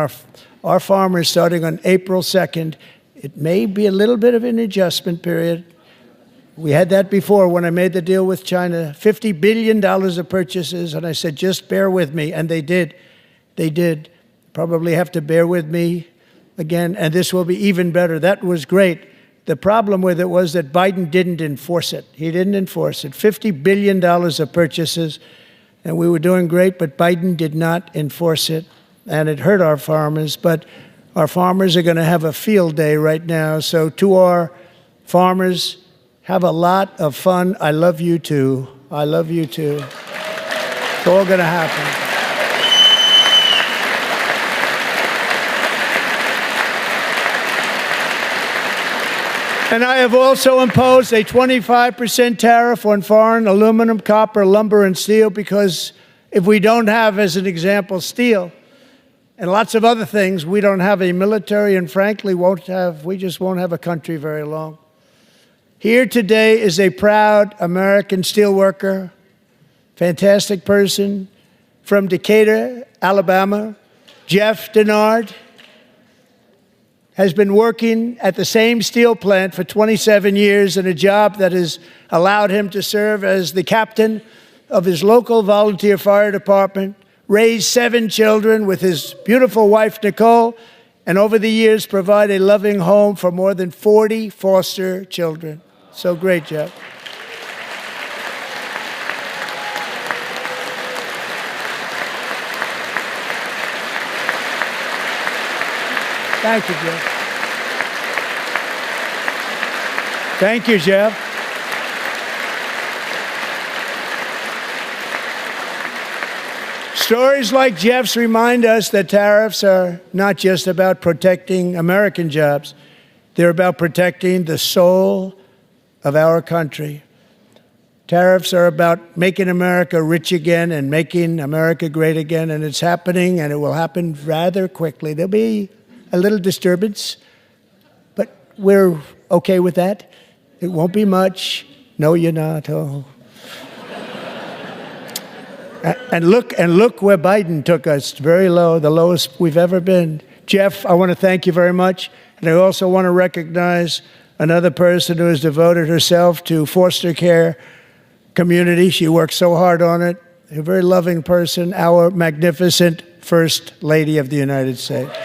our farmers, starting on April 2nd, it may be a little bit of an adjustment period. We had that before when I made the deal with China, $50 billion of purchases, and I said, just bear with me, and they did. They did. Probably have to bear with me again, and this will be even better. That was great. The problem with it was that Biden didn't enforce it. He didn't enforce it. $50 billion of purchases, and we were doing great, but Biden did not enforce it, and it hurt our farmers. But our farmers are going to have a field day right now. So to our farmers, have a lot of fun. I love you too. I love you too. It's all going to happen. And I have also imposed a 25% tariff on foreign aluminum, copper, lumber, and steel, because if we don't have, as an example, steel and lots of other things, we don't have a military, and frankly, we just won't have a country very long. Here today is a proud American steelworker, fantastic person from Decatur, Alabama, Jeff Denard. Has been working at the same steel plant for 27 years in a job that has allowed him to serve as the captain of his local volunteer fire department, raise 7 children with his beautiful wife, Nicole, and over the years provide a loving home for more than 40 foster children. So great, Jeff. Thank you, Jeff. Thank you, Jeff. Stories like Jeff's remind us that tariffs are not just about protecting American jobs. They're about protecting the soul of our country. Tariffs are about making America rich again and making America great again, and it's happening, and it will happen rather quickly. There'll be a little disturbance, but we're okay with that. It won't be much. No, you're not. Oh. And look where Biden took us. Very low, the lowest we've ever been. Jeff, I want to thank you very much. And I also want to recognize another person who has devoted herself to foster care community. She works so hard on it. A very loving person, our magnificent First Lady of the United States.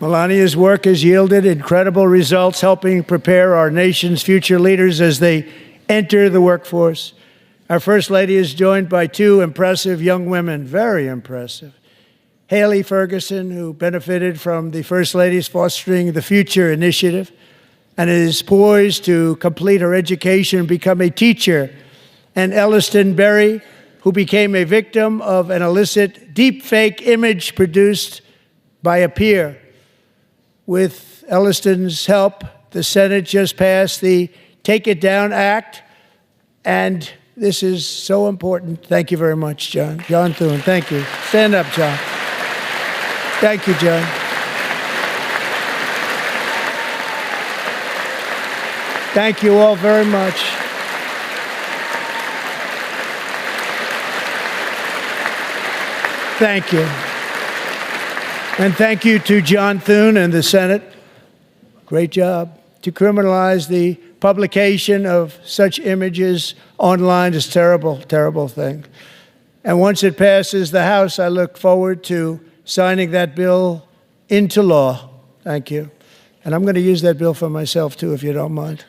Melania's work has yielded incredible results, helping prepare our nation's future leaders as they enter the workforce. Our First Lady is joined by 2 impressive young women, very impressive. Haley Ferguson, who benefited from the First Lady's Fostering the Future initiative and is poised to complete her education and become a teacher. And Elliston Berry, who became a victim of an illicit deepfake image produced by a peer. With Elliston's help, the Senate just passed the Take It Down Act, and this is so important. Thank you very much, John. John Thune, thank you. Stand up, John. Thank you, John. Thank you all very much. Thank you. And thank you to John Thune and the Senate. Great job. To criminalize the publication of such images online is a terrible, terrible thing. And once it passes the House, I look forward to signing that bill into law. Thank you. And I'm going to use that bill for myself, too, if you don't mind.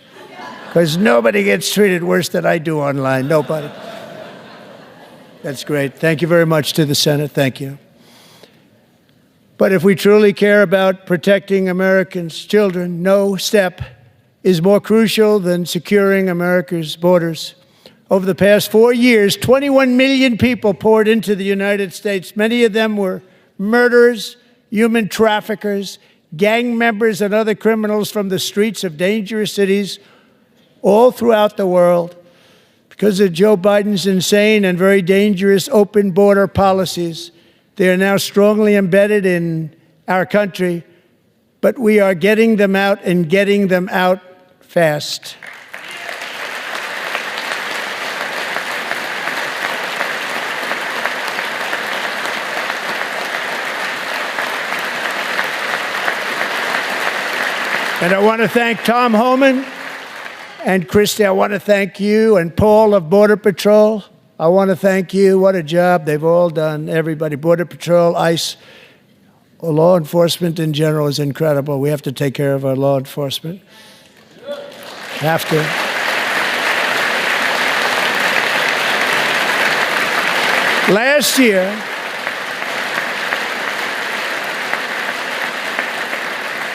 Because nobody gets treated worse than I do online. Nobody. That's great. Thank you very much to the Senate. Thank you. But if we truly care about protecting Americans' children, no step is more crucial than securing America's borders. Over the past 4 years, 21 million people poured into the United States. Many of them were murderers, human traffickers, gang members, and other criminals from the streets of dangerous cities all throughout the world. Because of Joe Biden's insane and very dangerous open border policies, they are now strongly embedded in our country, but we are getting them out and getting them out fast. And I want to thank Tom Homan and Christy. I want to thank you and Paul of Border Patrol. I want to thank you. What a job they've all done. Everybody, Border Patrol, ICE, law enforcement in general is incredible. We have to take care of our law enforcement. Have to. Last year,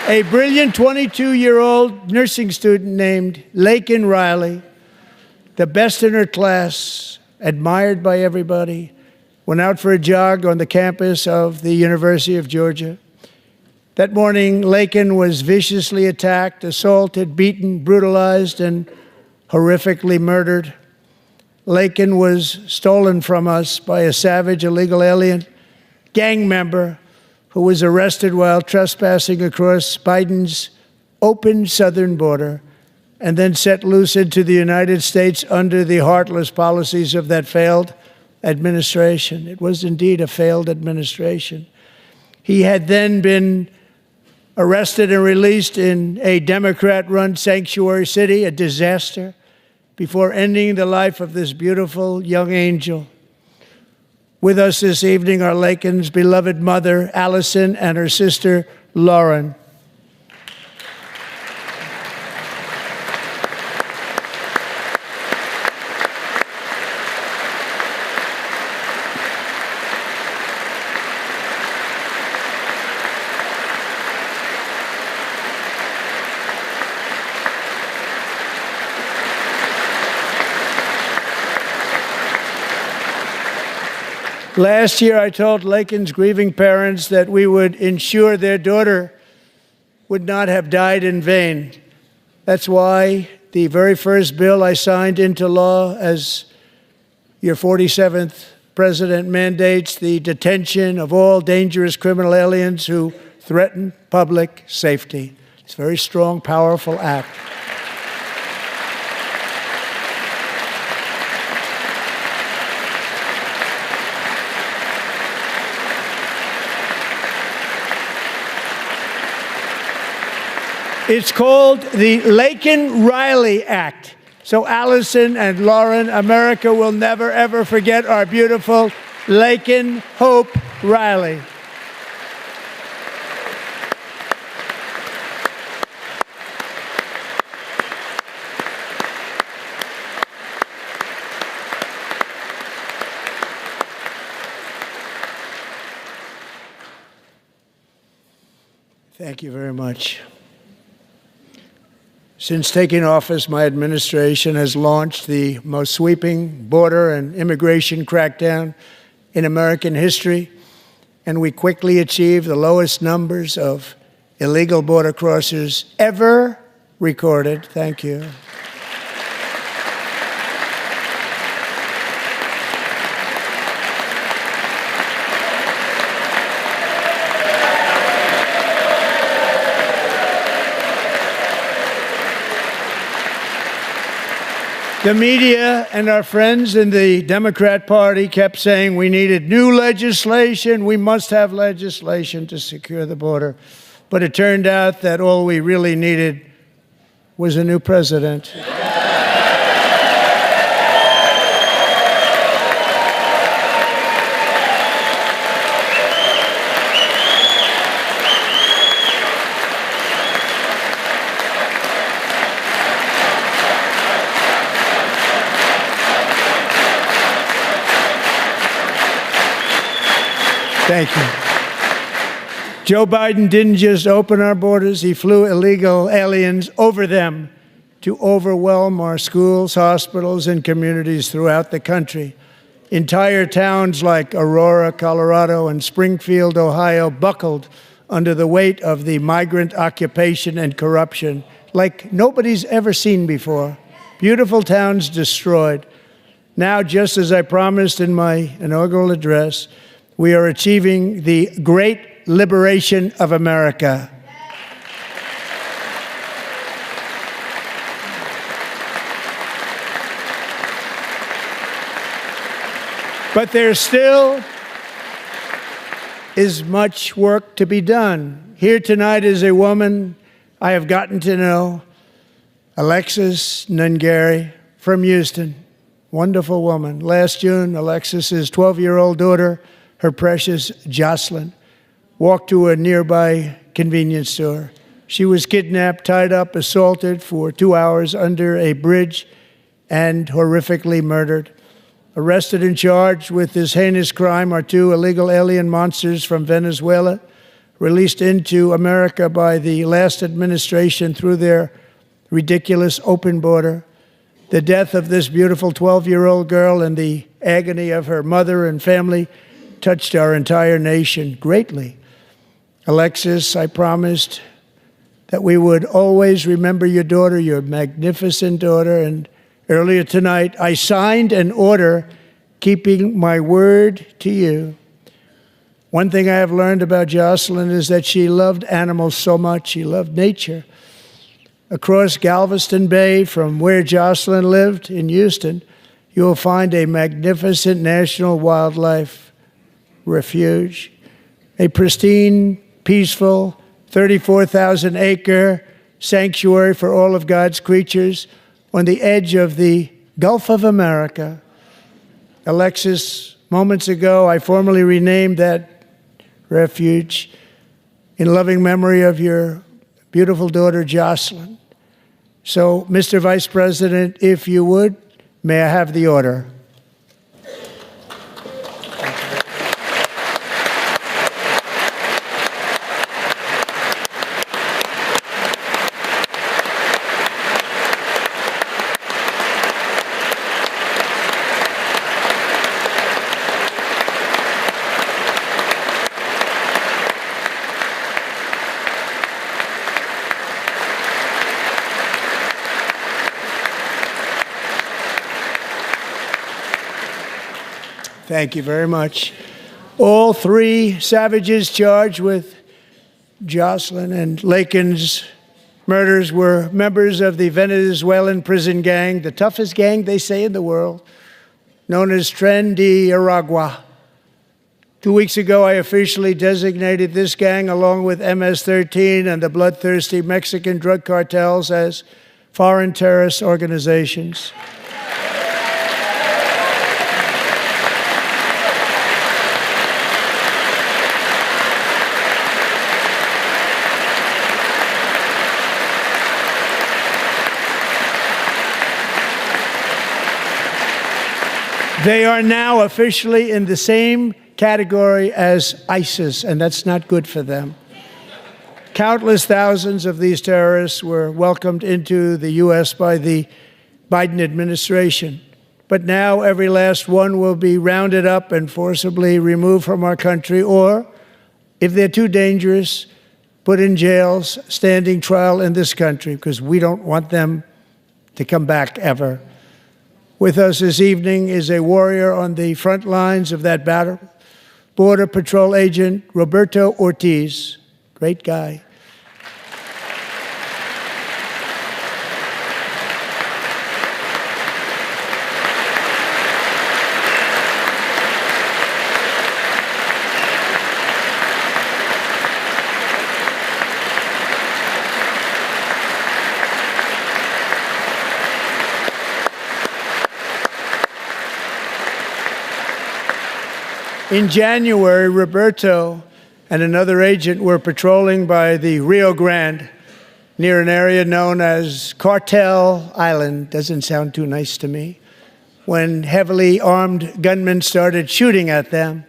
a brilliant 22-year-old nursing student named Laken Riley, the best in her class, admired by everybody, went out for a jog on the campus of the University of Georgia. That morning, Laken was viciously attacked, assaulted, beaten, brutalized, and horrifically murdered. Laken was stolen from us by a savage illegal alien gang member who was arrested while trespassing across Biden's open southern border and then set loose into the United States under the heartless policies of that failed administration. It was indeed a failed administration. He had then been arrested and released in a Democrat-run sanctuary city, a disaster, before ending the life of this beautiful young angel. With us this evening are Laken's beloved mother, Allison, and her sister, Lauren. Last year, I told Laken's grieving parents that we would ensure their daughter would not have died in vain. That's why the very first bill I signed into law as your 47th president mandates the detention of all dangerous criminal aliens who threaten public safety. It's a very strong, powerful act. It's called the Laken-Riley Act. So Allison and Lauren, America will never, ever forget our beautiful Laken Hope Riley. Thank you very much. Since taking office, my administration has launched the most sweeping border and immigration crackdown in American history, and we quickly achieved the lowest numbers of illegal border crossers ever recorded. Thank you. The media and our friends in the Democrat Party kept saying we needed new legislation, we must have legislation to secure the border. But it turned out that all we really needed was a new president. Thank you. Joe Biden didn't just open our borders, he flew illegal aliens over them to overwhelm our schools, hospitals, and communities throughout the country. Entire towns like Aurora, Colorado, and Springfield, Ohio, buckled under the weight of the migrant occupation and corruption like nobody's ever seen before. Beautiful towns destroyed. Now, just as I promised in my inaugural address, we are achieving the great liberation of America. But there still is much work to be done. Here tonight is a woman I have gotten to know Alexis Nungary from Houston. Wonderful woman. Last June, Alexis's 12-year-old daughter, her precious Jocelyn, walked to a nearby convenience store. She was kidnapped, tied up, assaulted for 2 hours under a bridge, and horrifically murdered. Arrested and charged with this heinous crime are 2 illegal alien monsters from Venezuela, released into America by the last administration through their ridiculous open border. The death of this beautiful 12-year-old girl and the agony of her mother and family touched our entire nation greatly. Alexis, I promised that we would always remember your daughter, your magnificent daughter, and earlier tonight I signed an order keeping my word to you. One thing I have learned about Jocelyn is that she loved animals so much. She loved nature. Across Galveston Bay, from where Jocelyn lived in Houston, you will find a magnificent national wildlife refuge, a pristine, peaceful, 34,000-acre sanctuary for all of God's creatures on the edge of the Gulf of America. Alexis, moments ago, I formally renamed that refuge in loving memory of your beautiful daughter, Jocelyn. So, Mr. Vice President, if you would, may I have the order? Thank you very much. All 3 savages charged with Jocelyn and Lakin's murders were members of the Venezuelan prison gang, the toughest gang, they say, in the world, known as Tren de Aragua. 2 weeks ago, I officially designated this gang, along with MS-13 and the bloodthirsty Mexican drug cartels, as foreign terrorist organizations. They are now officially in the same category as ISIS, and that's not good for them. Countless thousands of these terrorists were welcomed into the U.S. by the Biden administration. But now every last one will be rounded up and forcibly removed from our country, or, if they're too dangerous, put in jails, standing trial in this country, because we don't want them to come back ever. With us this evening is a warrior on the front lines of that battle, Border Patrol Agent Roberto Ortiz. Great guy. In January, Roberto and another agent were patrolling by the Rio Grande near an area known as Cartel Island. Doesn't sound too nice to me. When heavily armed gunmen started shooting at them,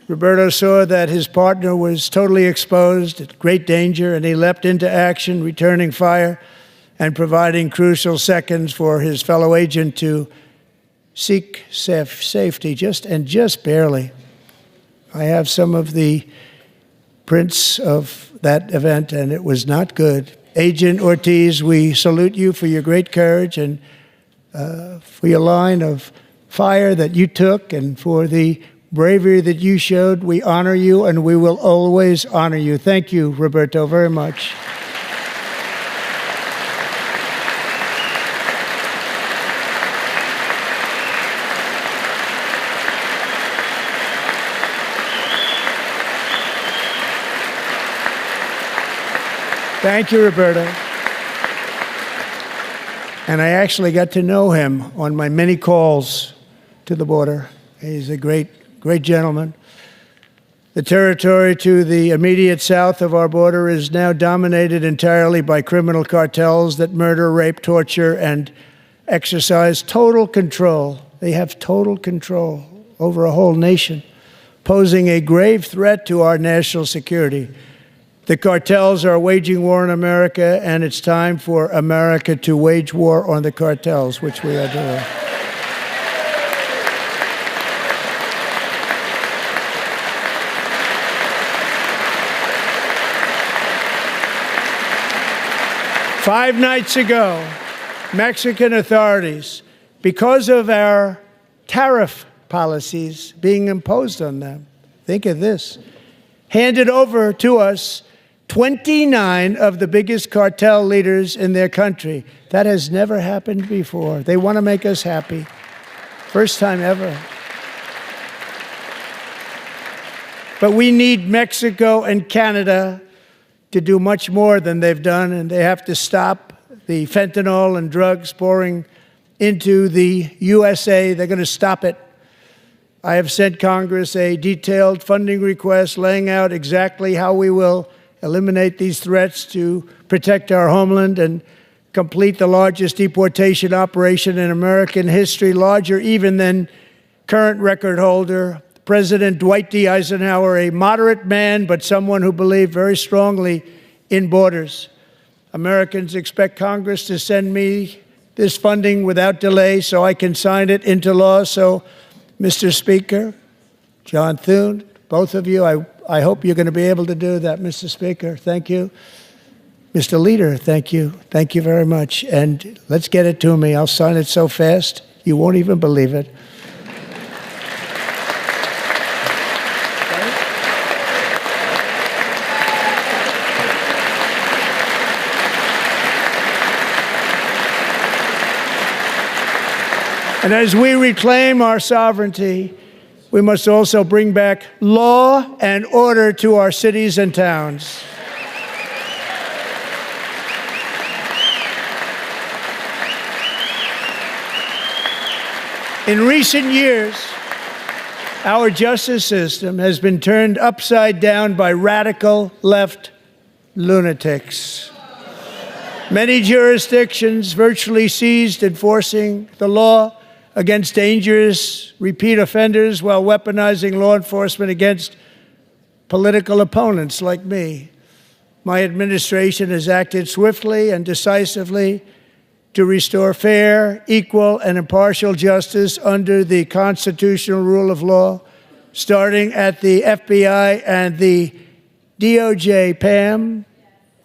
Roberto saw that his partner was totally exposed, at great danger, and he leapt into action, returning fire and providing crucial seconds for his fellow agent to seek safety, just barely. I have some of the prints of that event, and it was not good. Agent Ortiz, we salute you for your great courage and for your line of fire that you took and for the bravery that you showed. We honor you, and we will always honor you. Thank you, Roberto, very much. Thank you, Roberto. And I actually got to know him on my many calls to the border. He's a great gentleman. The territory to the immediate south of our border is now dominated entirely by criminal cartels that murder, rape, torture, and exercise total control. They have total control over a whole nation, posing a grave threat to our national security. The cartels are waging war in America, and it's time for America to wage war on the cartels, which we are doing. Five nights ago, Mexican authorities, because of our tariff policies being imposed on them, think of this, handed over to us 29 of the biggest cartel leaders in their country. That has never happened before. They want to make us happy. First time ever. But we need Mexico and Canada to do much more than they've done, and they have to stop the fentanyl and drugs pouring into the USA. They're going to stop it. I have sent Congress a detailed funding request laying out exactly how we will eliminate these threats to protect our homeland and complete the largest deportation operation in American history, larger even than current record holder, President Dwight D. Eisenhower, a moderate man, but someone who believed very strongly in borders. Americans expect Congress to send me this funding without delay so I can sign it into law. So, Mr. Speaker, John Thune, both of you, I hope you're going to be able to do that, Mr. Speaker. Thank you. Mr. Leader, thank you. Thank you very much. And let's get it to me. I'll sign it so fast, you won't even believe it. And as we reclaim our sovereignty, we must also bring back law and order to our cities and towns. In recent years, our justice system has been turned upside down by radical left lunatics. Many jurisdictions virtually ceased enforcing the law against dangerous repeat offenders while weaponizing law enforcement against political opponents like me. My administration has acted swiftly and decisively to restore fair, equal, and impartial justice under the constitutional rule of law, starting at the FBI and the DOJ. Pam,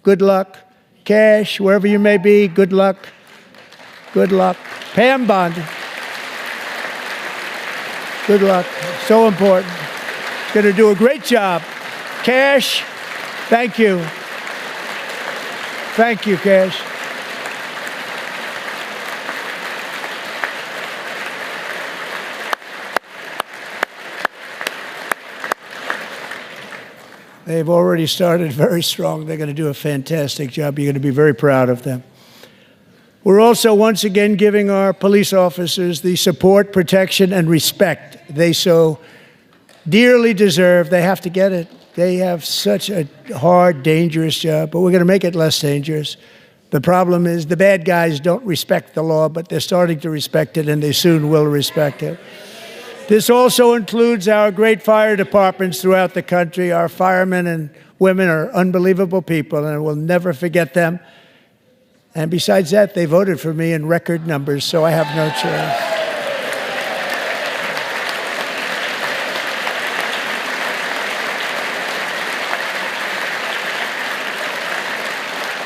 good luck. Cash, wherever you may be, good luck. Good luck. Pam Bond. Good luck. So important. Going to do a great job. Cash, thank you. Thank you, Cash. They've already started very strong. They're going to do a fantastic job. You're going to be very proud of them. We're also once again giving our police officers the support, protection, and respect they so dearly deserve. They have to get it. They have such a hard, dangerous job, but we're going to make it less dangerous. The problem is the bad guys don't respect the law, but they're starting to respect it, and they soon will respect it. This also includes our great fire departments throughout the country. Our firemen and women are unbelievable people, and we'll never forget them. And besides that, they voted for me in record numbers, so I have no choice.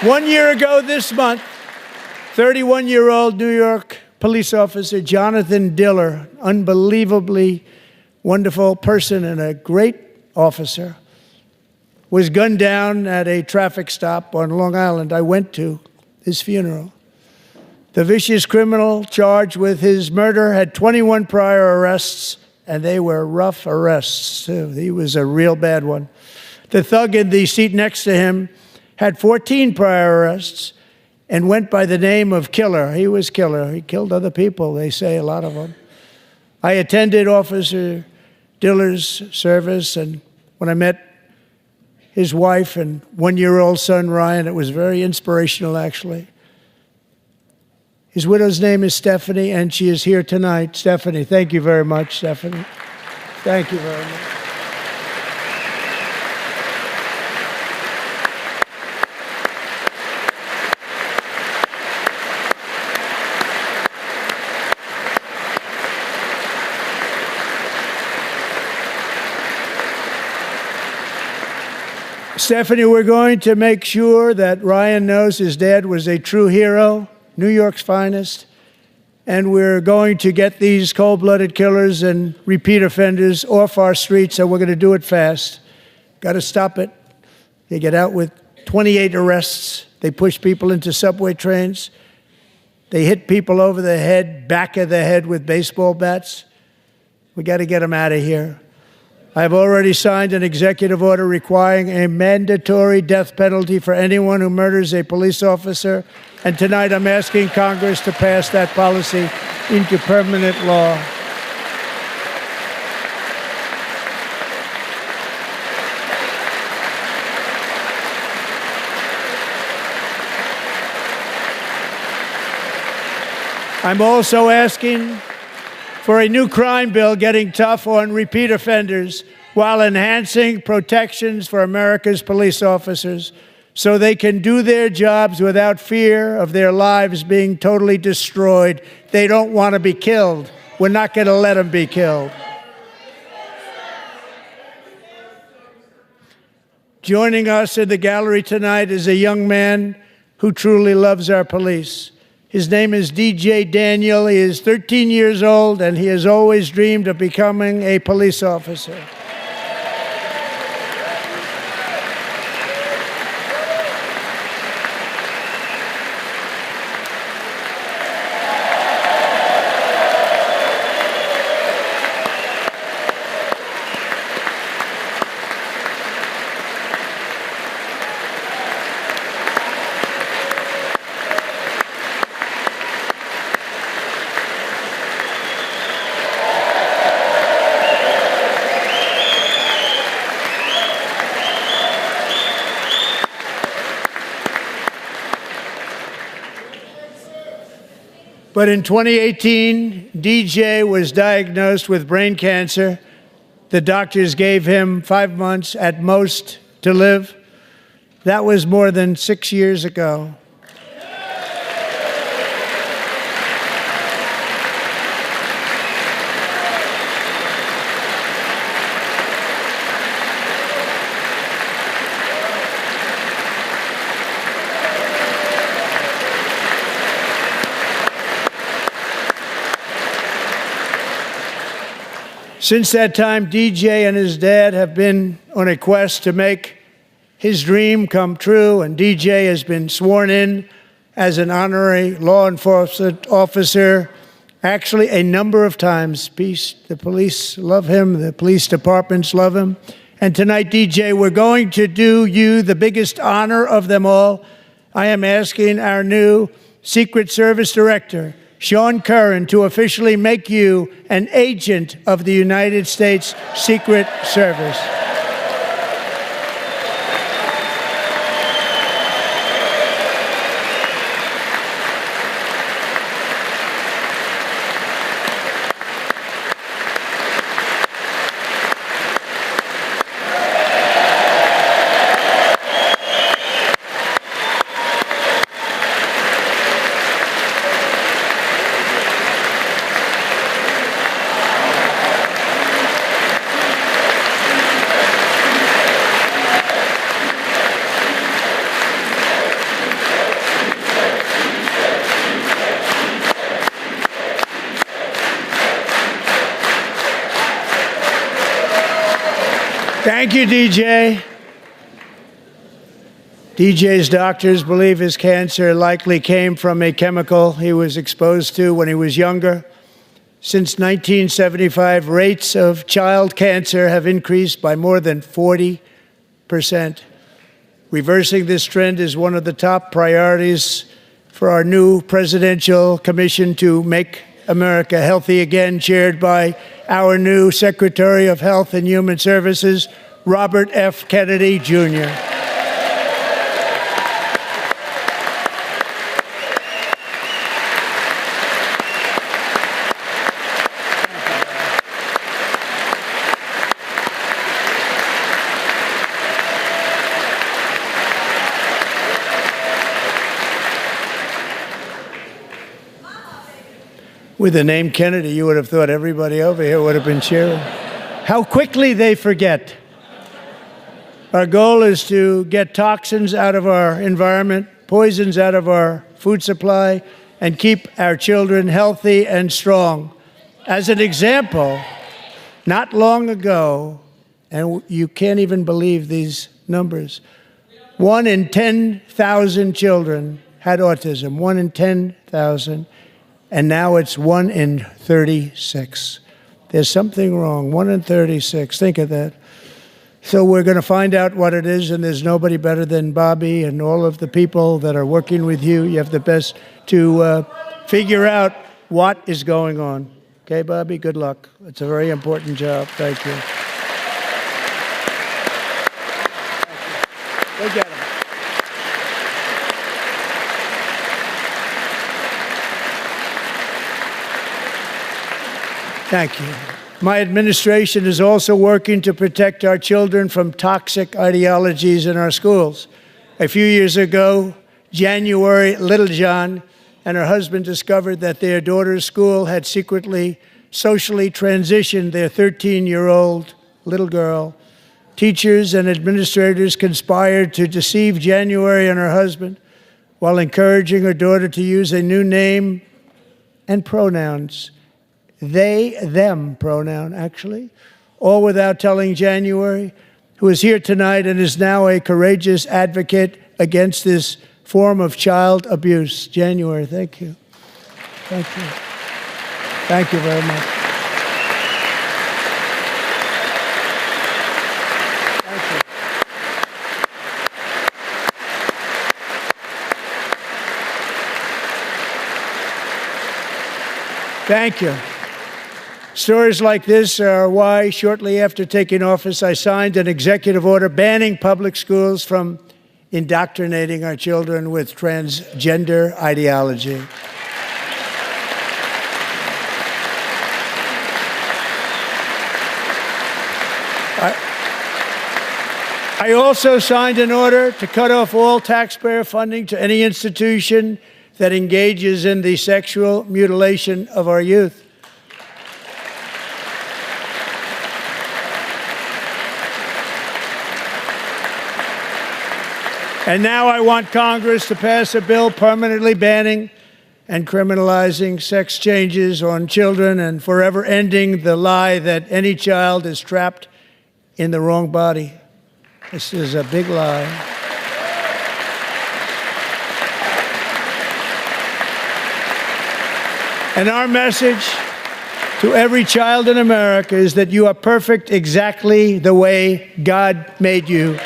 One year ago this month, 31-year-old New York police officer Jonathan Diller, unbelievably wonderful person and a great officer, was gunned down at a traffic stop on Long Island. I went to his funeral. The vicious criminal charged with his murder had 21 prior arrests, and they were rough arrests, too. He was a real bad one. The thug in the seat next to him had 14 prior arrests, and went by the name of Killer. He was Killer. He killed other people, they say, a lot of them. I attended Officer Diller's service, and when I met his wife and one-year-old son, Ryan, it was very inspirational, actually. His widow's name is Stephanie, and she is here tonight. Stephanie, thank you very much, Stephanie. Thank you very much. Stephanie, we're going to make sure that Ryan knows his dad was a true hero, New York's finest, and we're going to get these cold-blooded killers and repeat offenders off our streets, and we're going to do it fast. Got to stop it. They get out with 28 arrests. They push people into subway trains. They hit people over the head, back of the head with baseball bats. We got to get them out of here. I have already signed an executive order requiring a mandatory death penalty for anyone who murders a police officer, and tonight I'm asking Congress to pass that policy into permanent law. I'm also asking for a new crime bill getting tough on repeat offenders while enhancing protections for America's police officers so they can do their jobs without fear of their lives being totally destroyed. They don't want to be killed. We're not going to let them be killed. Joining us in the gallery tonight is a young man who truly loves our police. His name is DJ Daniel. He is 13 years old, and he has always dreamed of becoming a police officer. But in 2018, DJ was diagnosed with brain cancer. The doctors gave him 5 months at most to live. That was more than 6 years ago. Since that time, DJ and his dad have been on a quest to make his dream come true, and DJ has been sworn in as an honorary law enforcement officer, actually a number of times. The police love him, the police departments love him. And tonight, DJ, we're going to do you the biggest honor of them all. I am asking our new Secret Service Director, Sean Curran, to officially make you an agent of the United States Secret Service. Thank you, DJ. DJ's doctors believe his cancer likely came from a chemical he was exposed to when he was younger. Since 1975, rates of child cancer have increased by more than 40%. Reversing this trend is one of the top priorities for our new Presidential Commission to Make America Healthy Again, chaired by our new Secretary of Health and Human Services, Robert F. Kennedy, Jr. With the name Kennedy, you would have thought everybody over here would have been cheering. How quickly they forget. Our goal is to get toxins out of our environment, poisons out of our food supply, and keep our children healthy and strong. As an example, not long ago, and you can't even believe these numbers, 1 in 10,000 children had autism, 1 in 10,000. And now it's 1 in 36. There's something wrong, 1 in 36. Think of that. So we're going to find out what it is, and there's nobody better than Bobby and all of the people that are working with you. You have the best to figure out what is going on. Okay, Bobby, good luck. It's a very important job. Thank you. Go get him. Thank you. My administration is also working to protect our children from toxic ideologies in our schools. A few years ago, January Littlejohn and her husband discovered that their daughter's school had secretly socially transitioned their 13-year-old little girl. Teachers and administrators conspired to deceive January and her husband while encouraging her daughter to use a new name and pronouns. They, them pronoun, actually, all without telling January, who is here tonight and is now a courageous advocate against this form of child abuse. January, thank you. Thank you. Thank you very much. Thank you. Thank you. Stories like this are why, shortly after taking office, I signed an executive order banning public schools from indoctrinating our children with transgender ideology. I also signed an order to cut off all taxpayer funding to any institution that engages in the sexual mutilation of our youth. And now I want Congress to pass a bill permanently banning and criminalizing sex changes on children and forever ending the lie that any child is trapped in the wrong body. This is a big lie. And our message to every child in America is that you are perfect exactly the way God made you.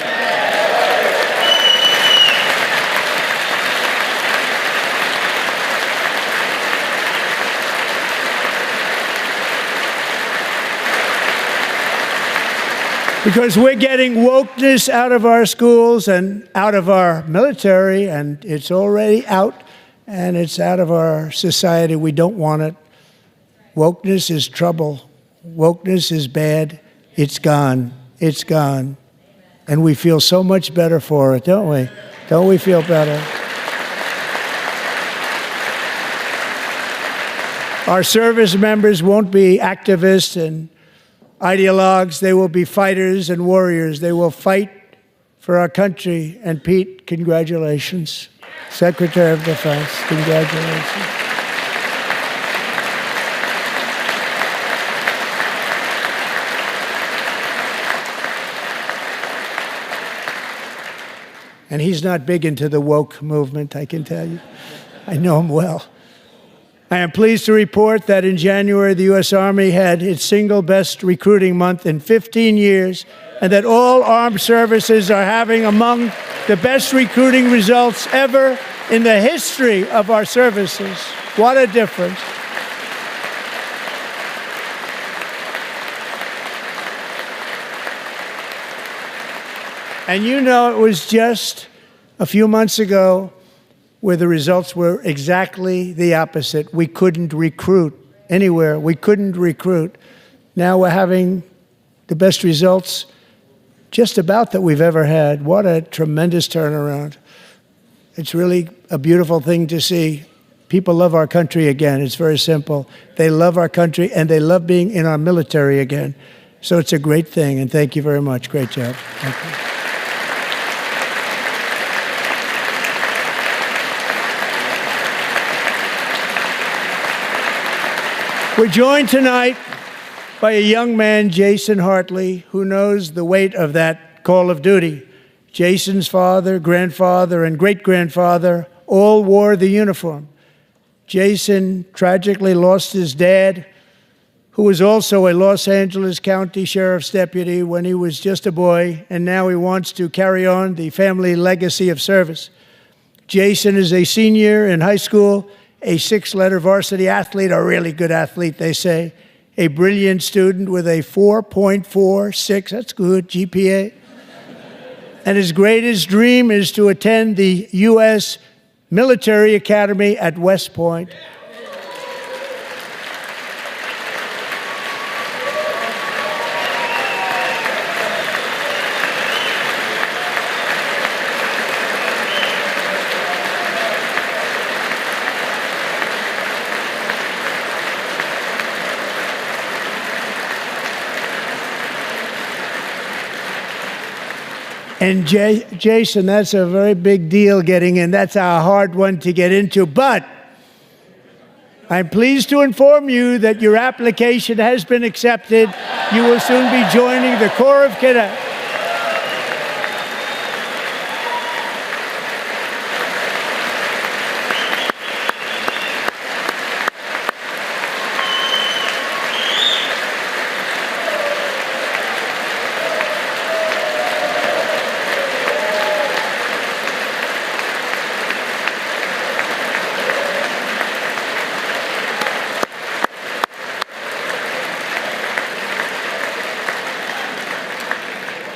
Because we're getting wokeness out of our schools and out of our military, and it's already out, and it's out of our society. We don't want it. Wokeness is trouble. Wokeness is bad. It's gone. It's gone. And we feel so much better for it, don't we? Don't we feel better? Our service members won't be activists and ideologues. They will be fighters and warriors. They will fight for our country. And Pete, congratulations. Secretary of Defense, congratulations. And he's not big into the woke movement, I can tell you. I know him well. I am pleased to report that in January, the U.S. Army had its single best recruiting month in 15 years, and that all armed services are having among The best recruiting results ever in the history of our services. What a difference. And you know, it was just a few months ago where the results were exactly the opposite. We couldn't recruit anywhere. We couldn't recruit. Now we're having the best results just about that we've ever had. What a tremendous turnaround. It's really a beautiful thing to see. People love our country again. It's very simple. They love our country and they love being in our military again. So it's a great thing, and thank you very much. Great job. Thank you. We're joined tonight by a young man, Jason Hartley, who knows the weight of that call of duty. Jason's father, grandfather, and great-grandfather all wore the uniform. Jason tragically lost his dad, who was also a Los Angeles County Sheriff's deputy when he was just a boy, and now he wants to carry on the family legacy of service. Jason is a senior in high school, a 6-letter varsity athlete, a really good athlete, they say, a brilliant student with a 4.46, that's good, GPA. And his greatest dream is to attend the U.S. Military Academy at West Point. And Jason, that's a very big deal getting in. That's a hard one to get into. But I'm pleased to inform you that your application has been accepted. You will soon be joining the Corps of Cadets.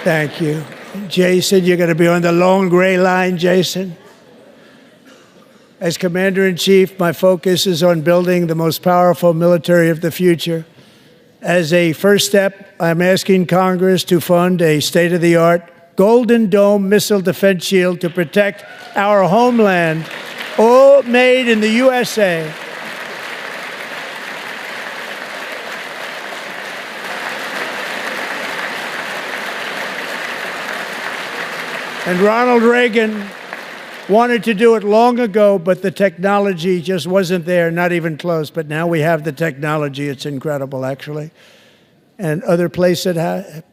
Thank you. Jason, you're going to be on the long gray line, Jason. As Commander-in-Chief, my focus is on building the most powerful military of the future. As a first step, I'm asking Congress to fund a state-of-the-art Golden Dome missile defense shield to protect our homeland, all made in the USA. And Ronald Reagan wanted to do it long ago, but the technology just wasn't there, not even close. But now we have the technology. It's incredible, actually. And other places,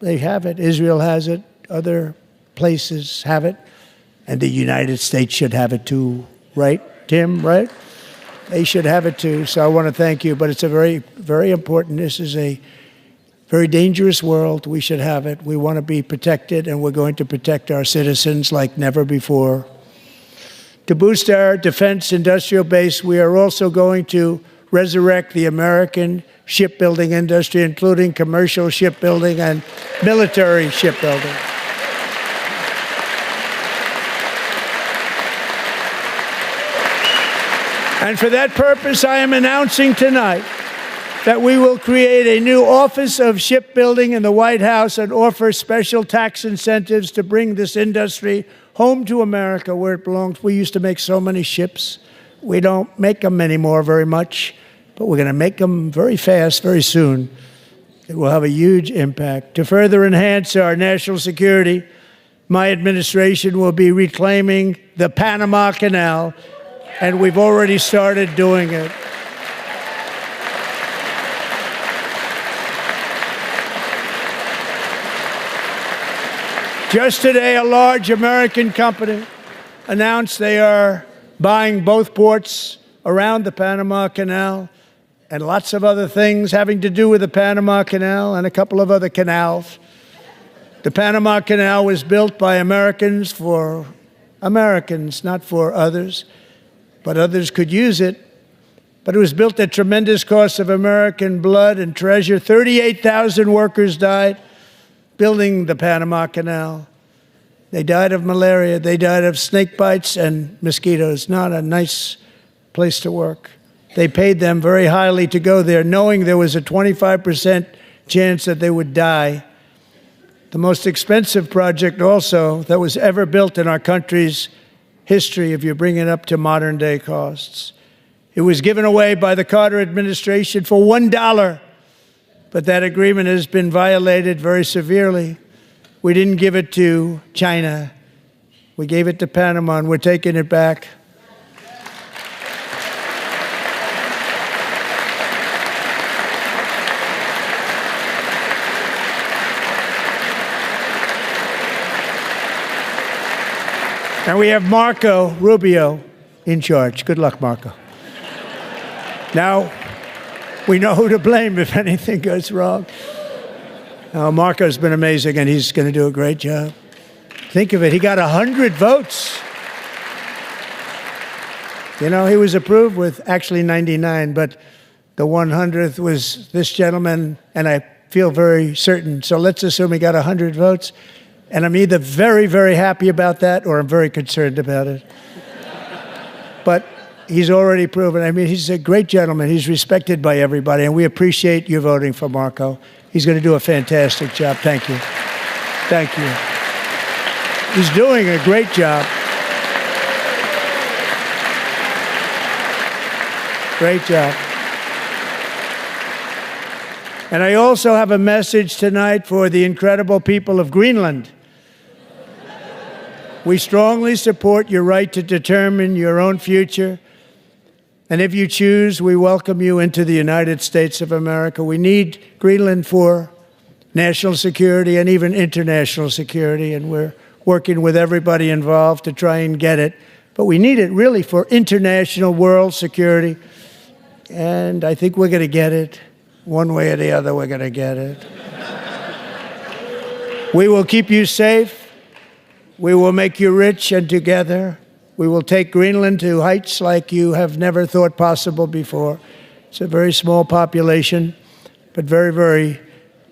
they have it. Israel has it. Other places have it. And the United States should have it too, right, Tim, right? They should have it too. So I want to thank you. But it's a very, very important. This is a very dangerous world. We should have it. We want to be protected, and we're going to protect our citizens like never before. To boost our defense industrial base, we are also going to resurrect the American shipbuilding industry, including commercial shipbuilding and military shipbuilding. And for that purpose, I am announcing tonight that we will create a new Office of Shipbuilding in the White House and offer special tax incentives to bring this industry home to America where it belongs. We used to make so many ships. We don't make them anymore very much, but we're going to make them very fast, very soon. It will have a huge impact. To further enhance our national security, my administration will be reclaiming the Panama Canal, and we've already started doing it. Just today, a large American company announced they are buying both ports around the Panama Canal and lots of other things having to do with the Panama Canal and a couple of other canals. The Panama Canal was built by Americans for Americans, not for others, but others could use it. But it was built at tremendous cost of American blood and treasure. 38,000 workers died building the Panama Canal. They died of malaria. They died of snake bites and mosquitoes. Not a nice place to work. They paid them very highly to go there, knowing there was a 25% chance that they would die. The most expensive project also that was ever built in our country's history, if you bring it up to modern day costs. It was given away by the Carter administration for $1, but that agreement has been violated very severely. We didn't give it to China. We gave it to Panama, and we're taking it back. And we have Marco Rubio in charge. Good luck, Marco. Now, we know who to blame if anything goes wrong. Marco's been amazing, and he's going to do a great job. Think of it. He got 100 votes. You know, he was approved with actually 99, but the 100th was this gentleman, and I feel very certain. So let's assume he got 100 votes. And I'm either very, very happy about that or I'm very concerned about it. But he's already proven. I mean, he's a great gentleman. He's respected by everybody, and we appreciate you voting for Marco. He's going to do a fantastic job. Thank you. Thank you. He's doing a great job. Great job. And I also have a message tonight for the incredible people of Greenland. We strongly support your right to determine your own future. And if you choose, we welcome you into the United States of America. We need Greenland for national security and even international security, and we're working with everybody involved to try and get it. But we need it really for international world security. And I think we're going to get it. One way or the other, we're going to get it. We will keep you safe. We will make you rich, and together we will take Greenland to heights like you have never thought possible before. It's a very small population, but very, very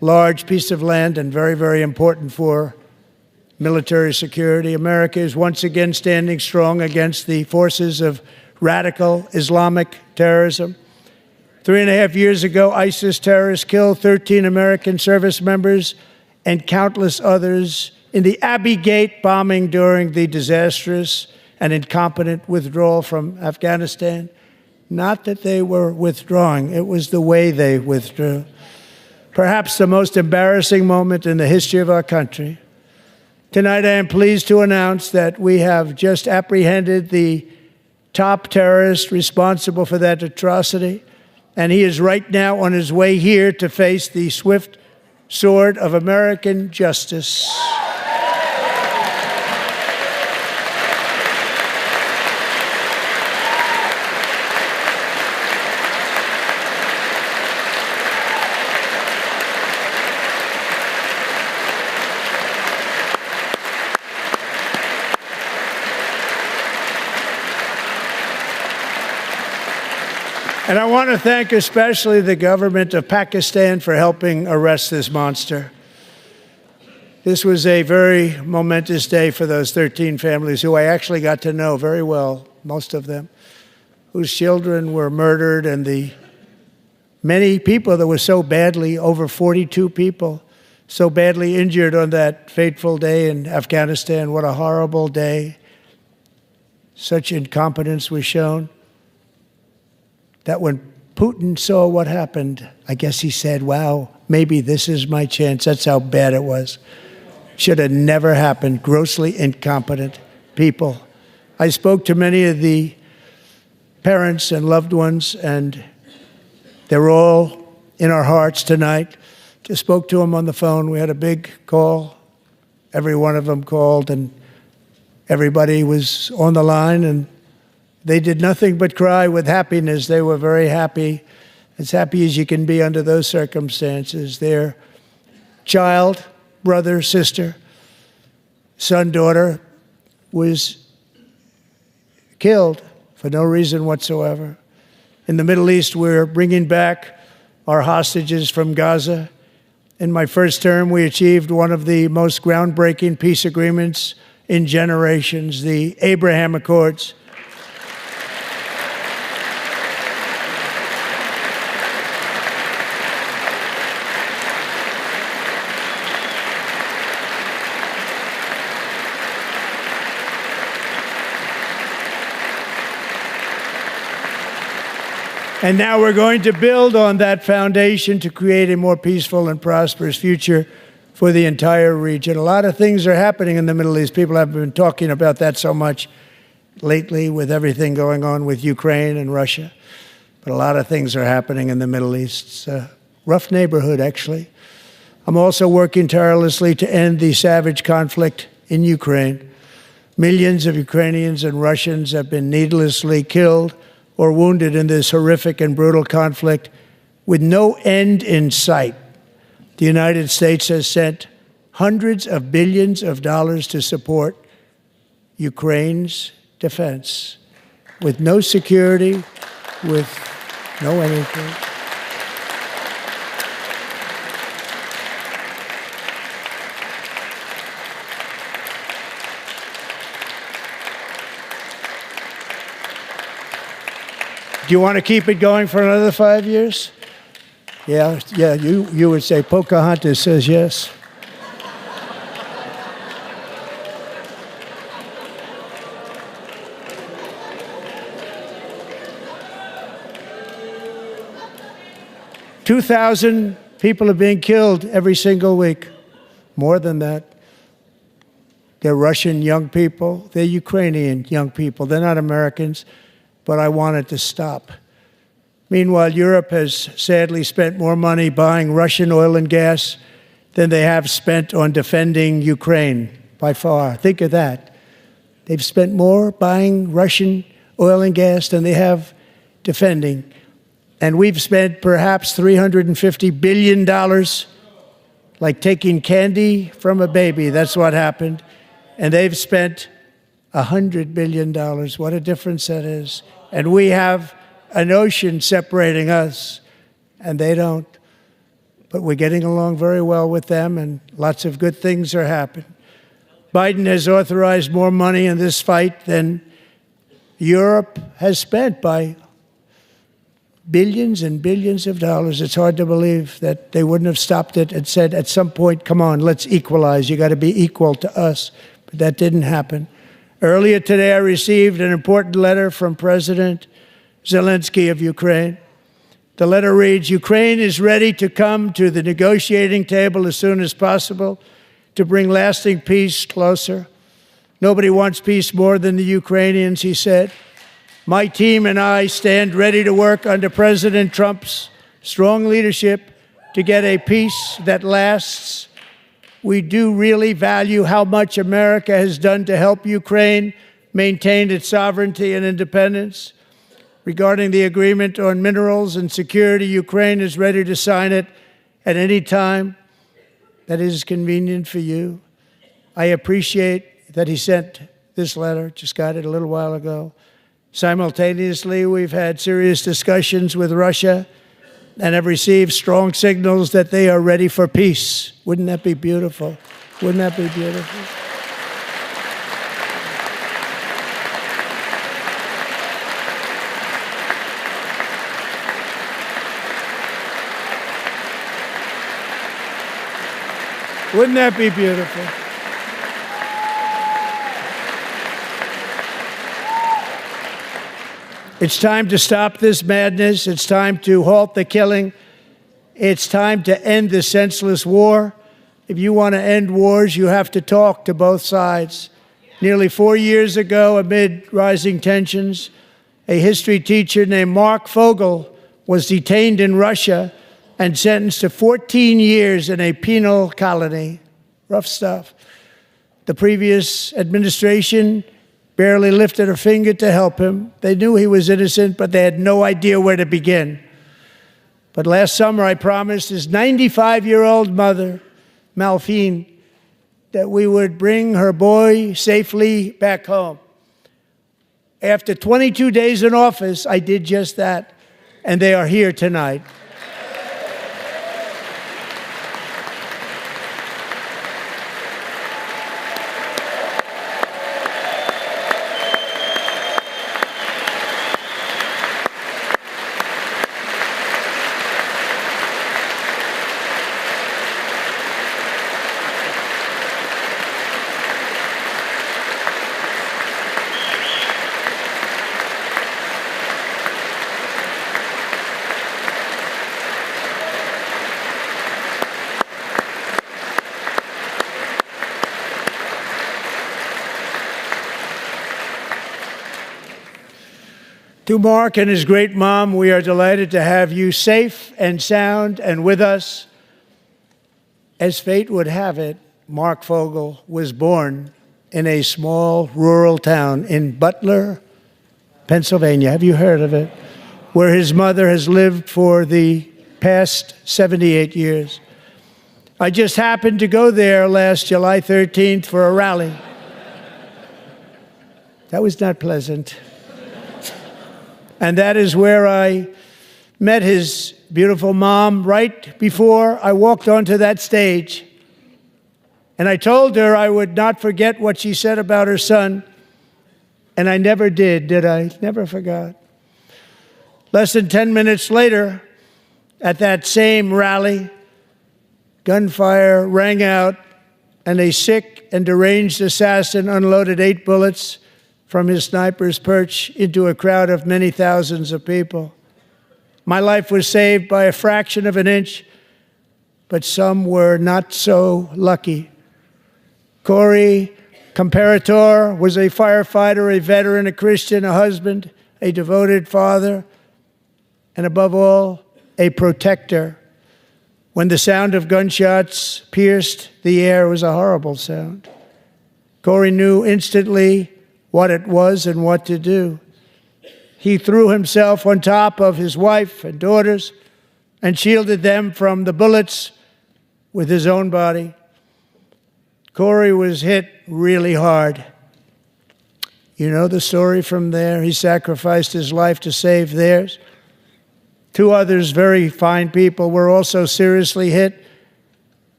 large piece of land and very, very important for military security. America is once again standing strong against the forces of radical Islamic terrorism. 3.5 years ago, ISIS terrorists killed 13 American service members and countless others in the Abbey Gate bombing during the disastrous and incompetent withdrawal from Afghanistan. Not that they were withdrawing, it was the way they withdrew. Perhaps the most embarrassing moment in the history of our country. Tonight, I am pleased to announce that we have just apprehended the top terrorist responsible for that atrocity, and he is right now on his way here to face the swift sword of American justice. And I want to thank especially the government of Pakistan for helping arrest this monster. This was a very momentous day for those 13 families who I actually got to know very well, most of them, whose children were murdered, and the many people that were so badly, over 42 people, so badly injured on that fateful day in Afghanistan. What a horrible day. Such incompetence was shown. That when Putin saw what happened, I guess he said, wow, maybe this is my chance. That's how bad it was. Should have never happened. Grossly incompetent people. I spoke to many of the parents and loved ones, and they're all in our hearts tonight. Just spoke to them on the phone. We had a big call. Every one of them called, and everybody was on the line, and they did nothing but cry with happiness. They were very happy, as happy as you can be under those circumstances. Their child, brother, sister, son, daughter was killed for no reason whatsoever. In the Middle East, we're bringing back our hostages from Gaza. In my first term, we achieved one of the most groundbreaking peace agreements in generations, the Abraham Accords. And now we're going to build on that foundation to create a more peaceful and prosperous future for the entire region. A lot of things are happening in the Middle East. People haven't been talking about that so much lately with everything going on with Ukraine and Russia. But a lot of things are happening in the Middle East. It's a rough neighborhood, actually. I'm also working tirelessly to end the savage conflict in Ukraine. Millions of Ukrainians and Russians have been needlessly killed or wounded in this horrific and brutal conflict with no end in sight. The United States has sent hundreds of billions of dollars to support Ukraine's defense with no security, with no anything. Do you want to keep it going for another 5 years? Yeah, you would say Pocahontas says yes. $2,000 people are being killed every single week. More than that. They're Russian young people. They're Ukrainian young people. They're not Americans. But I want it to stop. Meanwhile, Europe has sadly spent more money buying Russian oil and gas than they have spent on defending Ukraine, by far. Think of that. They've spent more buying Russian oil and gas than they have defending. And we've spent perhaps $350 billion, like taking candy from a baby. That's what happened. And they've spent $100 billion. What a difference that is. And we have an ocean separating us, and they don't. But we're getting along very well with them, and lots of good things are happening. Biden has authorized more money in this fight than Europe has spent by billions and billions of dollars. It's hard to believe that they wouldn't have stopped it and said at some point, come on, let's equalize. You got to be equal to us. But that didn't happen. Earlier today, I received an important letter from President Zelensky of Ukraine. The letter reads, Ukraine is ready to come to the negotiating table as soon as possible to bring lasting peace closer. Nobody wants peace more than the Ukrainians, he said. My team and I stand ready to work under President Trump's strong leadership to get a peace that lasts. We do really value how much America has done to help Ukraine maintain its sovereignty and independence. Regarding the agreement on minerals and security, Ukraine is ready to sign it at any time that is convenient for you. I appreciate that he sent this letter, just got it a little while ago. Simultaneously, we've had serious discussions with Russia and have received strong signals that they are ready for peace. Wouldn't that be beautiful? Wouldn't that be beautiful? Wouldn't that be beautiful? It's time to stop this madness. It's time to halt the killing. It's time to end this senseless war. If you want to end wars, you have to talk to both sides. Nearly 4 years ago, amid rising tensions, a history teacher named Mark Fogel was detained in Russia and sentenced to 14 years in a penal colony. Rough stuff. The previous administration barely lifted a finger to help him. They knew he was innocent, but they had no idea where to begin. But last summer, I promised his 95-year-old mother, Malphine, that we would bring her boy safely back home. After 22 days in office, I did just that, and they are here tonight. To Mark and his great mom, we are delighted to have you safe and sound and with us. As fate would have it, Mark Fogel was born in a small rural town in Butler, Pennsylvania. Have you heard of it? Where his mother has lived for the past 78 years. I just happened to go there last July 13th for a rally. That was not pleasant. And that is where I met his beautiful mom right before I walked onto that stage. And I told her I would not forget what she said about her son. And I never did I? Never forgot. Less than 10 minutes later, at that same rally, gunfire rang out, and a sick and deranged assassin unloaded 8 bullets from his sniper's perch into a crowd of many thousands of people. My life was saved by a fraction of an inch, but some were not so lucky. Corey Comparator was a firefighter, a veteran, a Christian, a husband, a devoted father, and above all, a protector. When the sound of gunshots pierced the air, it was a horrible sound. Corey knew instantly what it was and what to do. He threw himself on top of his wife and daughters and shielded them from the bullets with his own body. Corey was hit really hard. You know the story from there. He sacrificed his life to save theirs. 2 others, very fine people, were also seriously hit.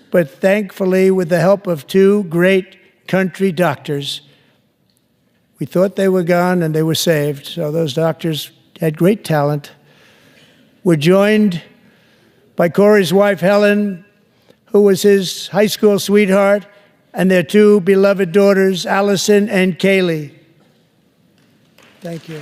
But thankfully, with the help of 2 great country doctors, we thought they were gone and they were saved. So those doctors had great talent. We're joined by Corey's wife, Helen, who was his high school sweetheart, and their 2 beloved daughters, Allison and Kaylee. Thank you.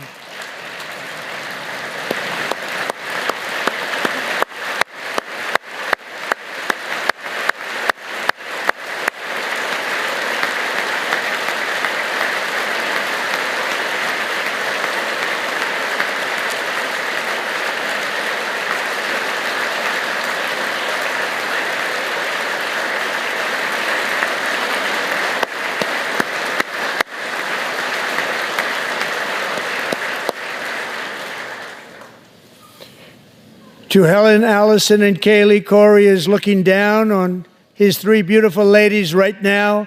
To Helen, Allison, and Kaylee, Corey is looking down on his 3 beautiful ladies right now,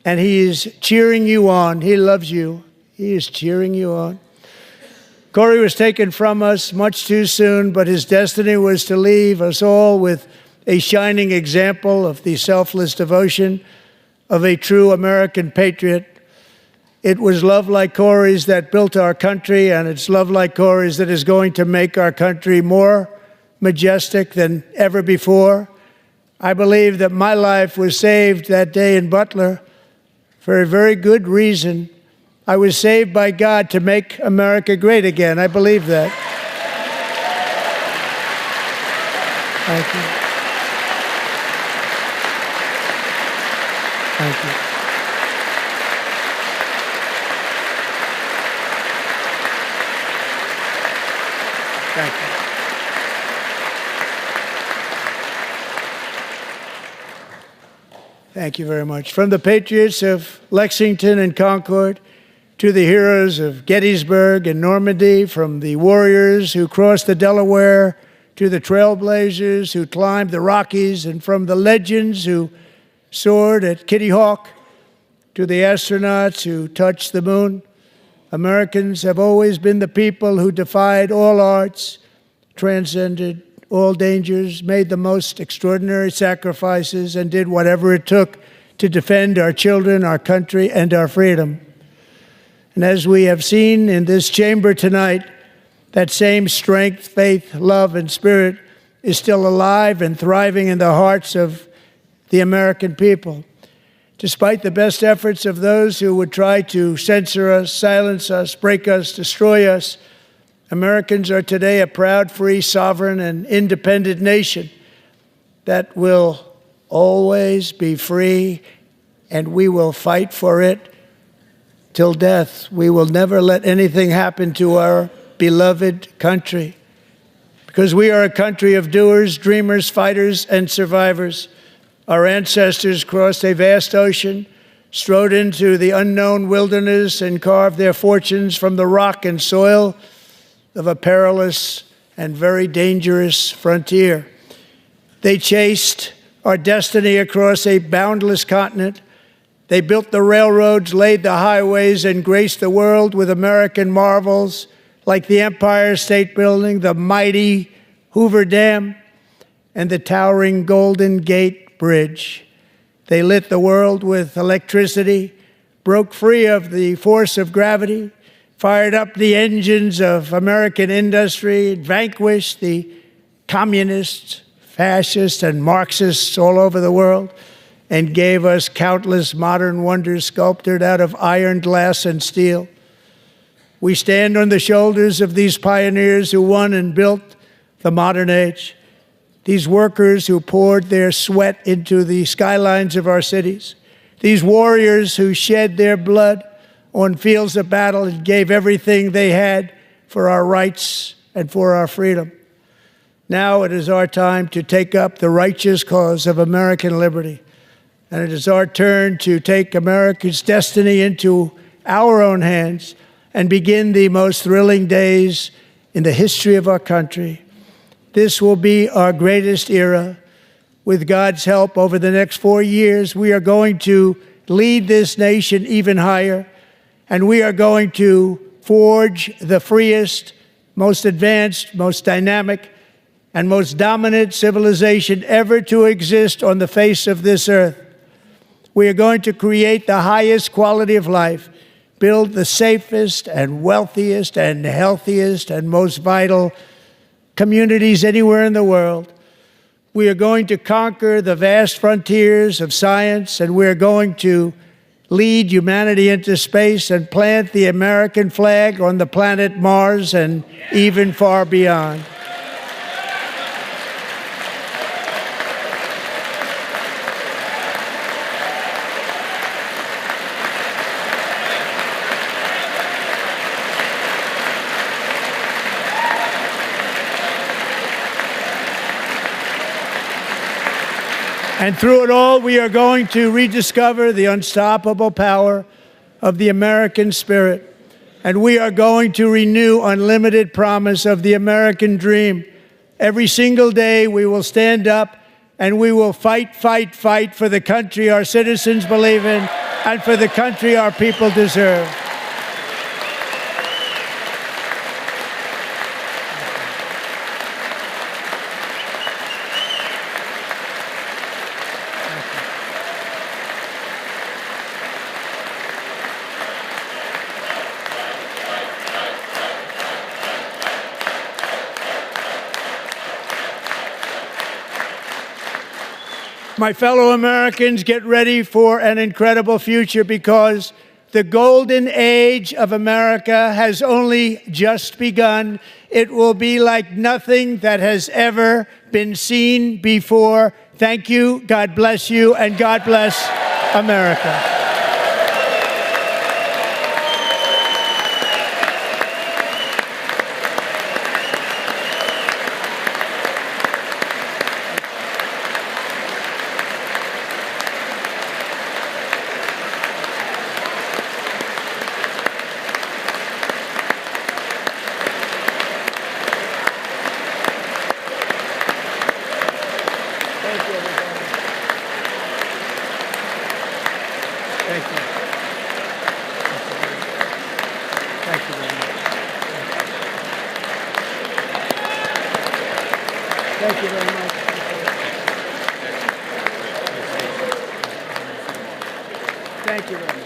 and he is cheering you on. He loves you. He is cheering you on. Corey was taken from us much too soon, but his destiny was to leave us all with a shining example of the selfless devotion of a true American patriot. It was love like Corey's that built our country, and it's love like Corey's that is going to make our country more majestic than ever before. I believe that my life was saved that day in Butler for a very good reason. I was saved by God to make America great again. I believe that. Thank you. Thank you. Thank you. Thank you very much. From the patriots of Lexington and Concord to the heroes of Gettysburg and Normandy, from the warriors who crossed the Delaware to the trailblazers who climbed the Rockies, and from the legends who soared at Kitty Hawk to the astronauts who touched the moon, Americans have always been the people who defied all odds, transcended all dangers, made the most extraordinary sacrifices, and did whatever it took to defend our children, our country, and our freedom. And as we have seen in this chamber tonight, that same strength, faith, love, and spirit is still alive and thriving in the hearts of the American people. Despite the best efforts of those who would try to censor us, silence us, break us, destroy us, Americans are today a proud, free, sovereign, and independent nation that will always be free, and we will fight for it till death. We will never let anything happen to our beloved country, because we are a country of doers, dreamers, fighters, and survivors. Our ancestors crossed a vast ocean, strode into the unknown wilderness, and carved their fortunes from the rock and soil of a perilous and very dangerous frontier. They chased our destiny across a boundless continent. They built the railroads, laid the highways, and graced the world with American marvels like the Empire State Building, the mighty Hoover Dam, and the towering Golden Gate Bridge. They lit the world with electricity, broke free of the force of gravity, fired up the engines of American industry, vanquished the communists, fascists, and Marxists all over the world, and gave us countless modern wonders sculptured out of iron, glass, and steel. We stand on the shoulders of these pioneers who won and built the modern age. These workers who poured their sweat into the skylines of our cities. These warriors who shed their blood on fields of battle and gave everything they had for our rights and for our freedom. Now it is our time to take up the righteous cause of American liberty. And it is our turn to take America's destiny into our own hands and begin the most thrilling days in the history of our country. This will be our greatest era. With God's help, over the next 4 years, we are going to lead this nation even higher, and we are going to forge the freest, most advanced, most dynamic, and most dominant civilization ever to exist on the face of this earth. We are going to create the highest quality of life, build the safest and wealthiest and healthiest and most vital communities anywhere in the world. We are going to conquer the vast frontiers of science, and we are going to lead humanity into space and plant the American flag on the planet Mars and even far beyond. And through it all, we are going to rediscover the unstoppable power of the American spirit. And we are going to renew unlimited promise of the American dream. Every single day, we will stand up and we will fight, fight, fight for the country our citizens believe in and for the country our people deserve. My fellow Americans, get ready for an incredible future, because the golden age of America has only just begun. It will be like nothing that has ever been seen before. Thank you, God bless you, and God bless America. Thank you very much. Thank you very much.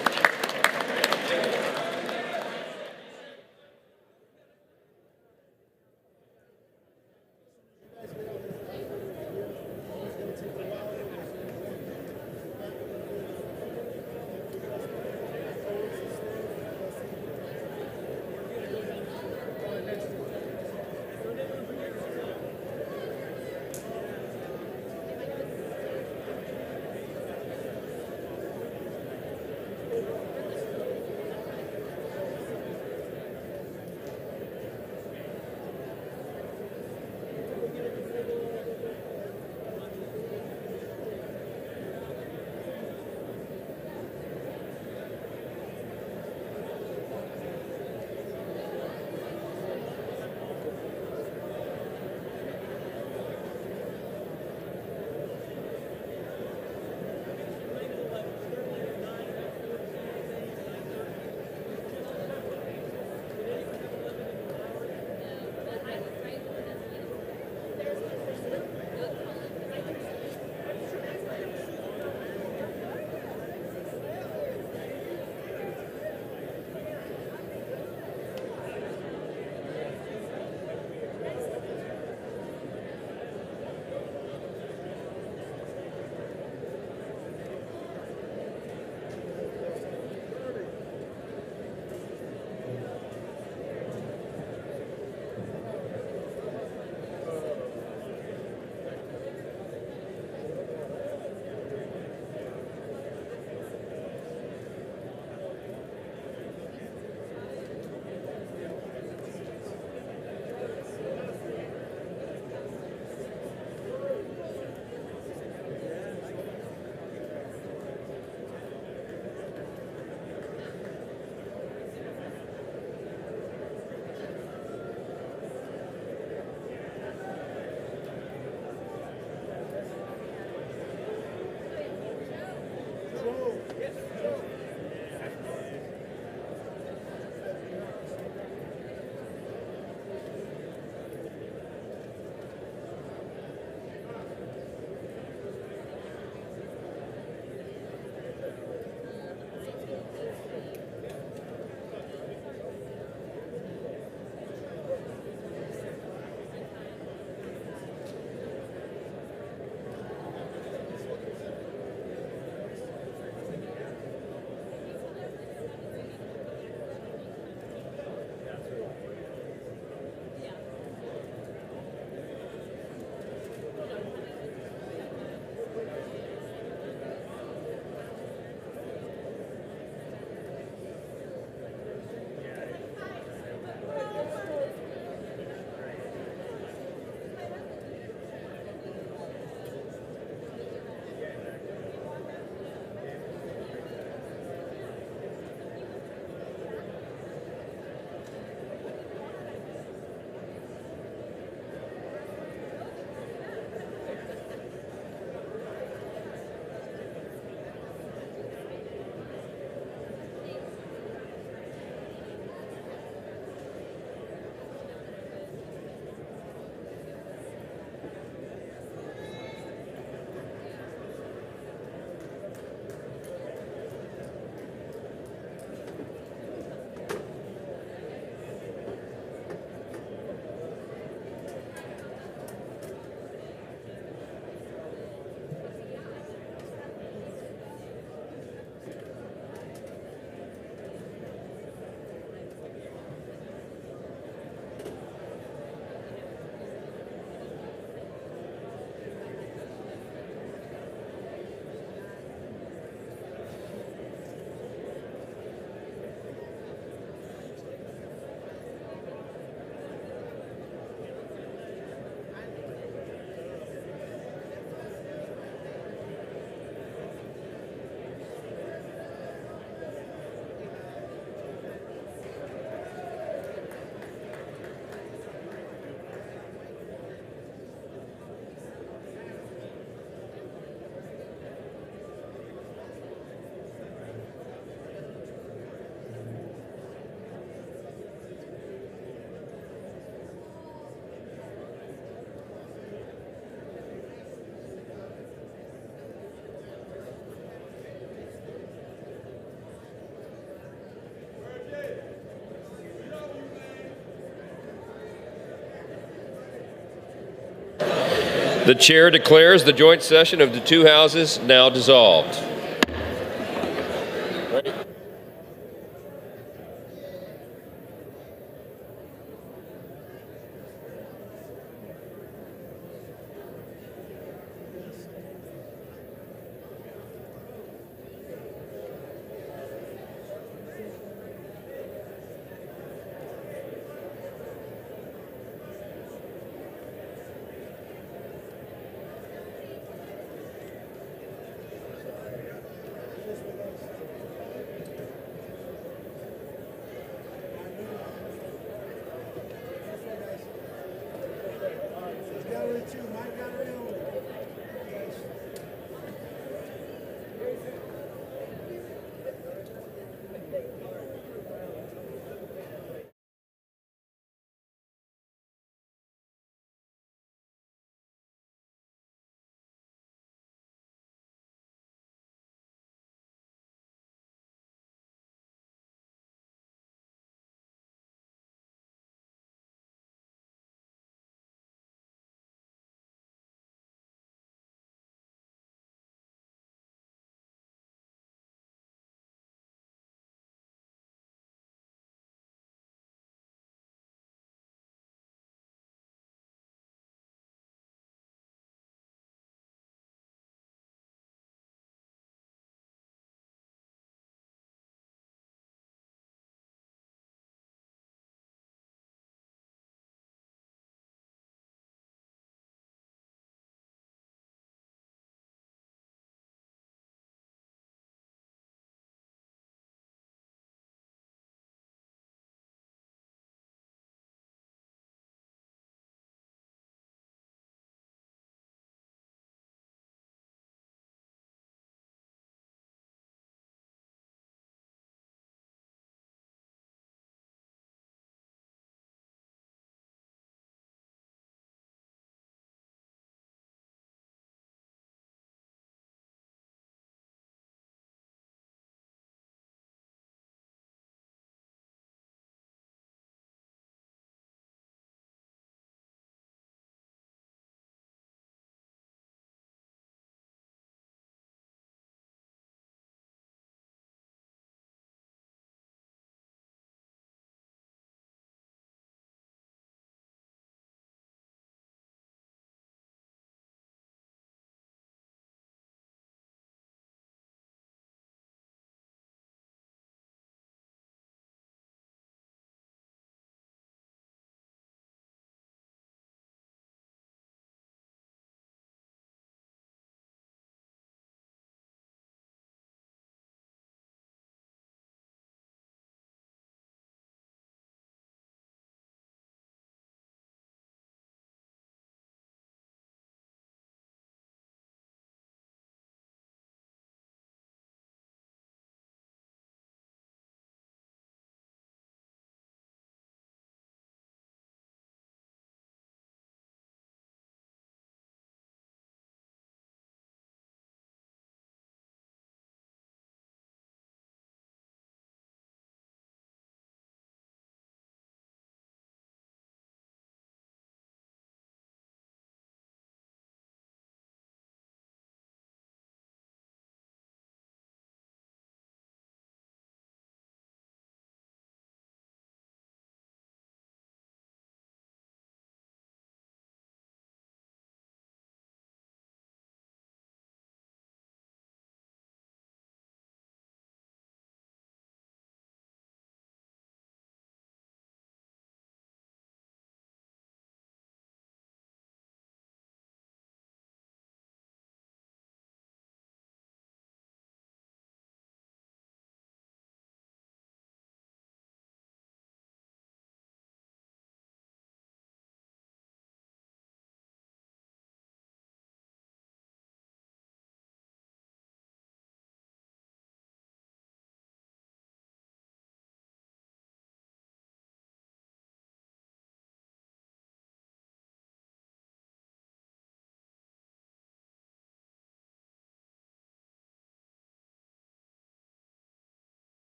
The chair declares the joint session of the two houses now dissolved.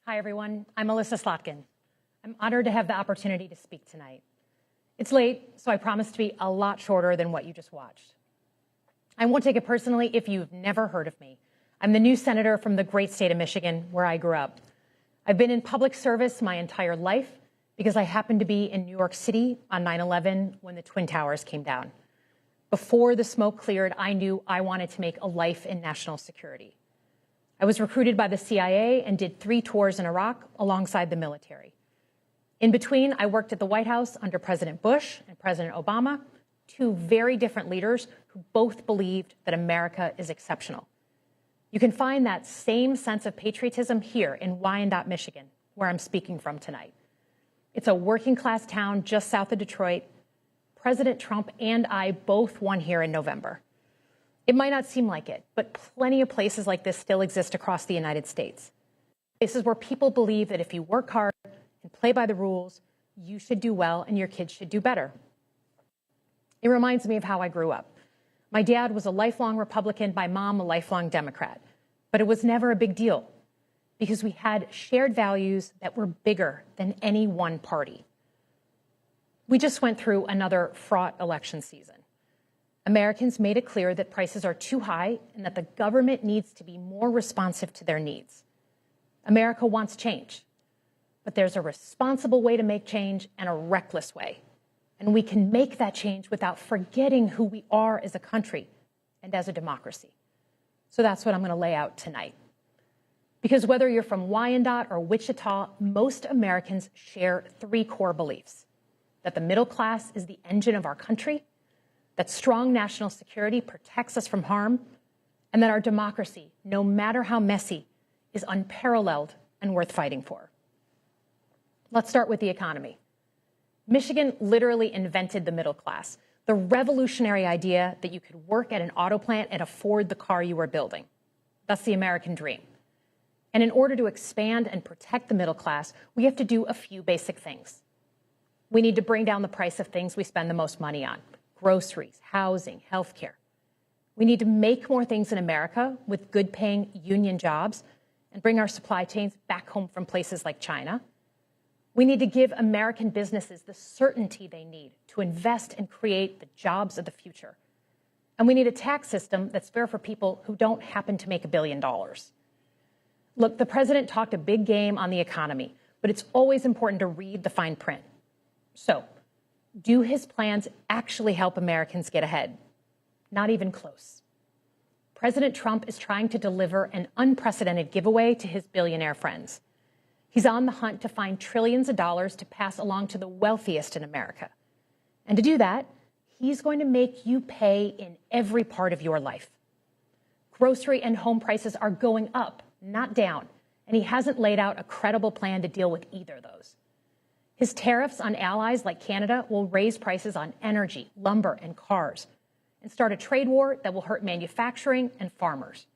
Hi, everyone. I'm Melissa Slotkin. I'm honored to have the opportunity to speak tonight. It's late, so I promise to be a lot shorter than what you just watched. I won't take it personally if you've never heard of me. I'm the new senator from the great state of Michigan, where I grew up. I've been in public service my entire life because I happened to be in New York City on 9/11 when the Twin Towers came down. Before the smoke cleared, I knew I wanted to make a life in national security. I was recruited by the CIA and did 3 tours in Iraq alongside the military. In between, I worked at the White House under President Bush and President Obama, 2 very different leaders who both believed that America is exceptional. You can find that same sense of patriotism here in Wyandotte, Michigan, where I'm speaking from tonight. It's a working class town just south of Detroit. President Trump and I both won here in November. It might not seem like it, but plenty of places like this still exist across the United States. Places where people believe that if you work hard and play by the rules, you should do well and your kids should do better. It reminds me of how I grew up. My dad was a lifelong Republican, my mom a lifelong Democrat. But it was never a big deal because we had shared values that were bigger than any one party. We just went through another fraught election season. Americans made it clear that prices are too high and that the government needs to be more responsive to their needs. America wants change, but there's a responsible way to make change and a reckless way. And we can make that change without forgetting who we are as a country and as a democracy. So that's what I'm going to lay out tonight. Because whether you're from Wyandotte or Wichita, most Americans share 3 core beliefs: that the middle class is the engine of our country, that strong national security protects us from harm, and that our democracy, no matter how messy, is unparalleled and worth fighting for. Let's start with the economy. Michigan literally invented the middle class, the revolutionary idea that you could work at an auto plant and afford the car you were building. That's the American dream. And in order to expand and protect the middle class, we have to do a few basic things. We need to bring down the price of things we spend the most money on: groceries, housing, healthcare. We need to make more things in America with good-paying union jobs and bring our supply chains back home from places like China. We need to give American businesses the certainty they need to invest and create the jobs of the future. And we need a tax system that's fair for people who don't happen to make $1 billion. Look, the president talked a big game on the economy, but it's always important to read the fine print. So, do his plans actually help Americans get ahead? Not even close. President Trump is trying to deliver an unprecedented giveaway to his billionaire friends. He's on the hunt to find trillions of dollars to pass along to the wealthiest in America. And to do that, he's going to make you pay in every part of your life. Grocery and home prices are going up, not down, and he hasn't laid out a credible plan to deal with either of those. His tariffs on allies like Canada will raise prices on energy, lumber, and cars, and start a trade war that will hurt manufacturing and farmers.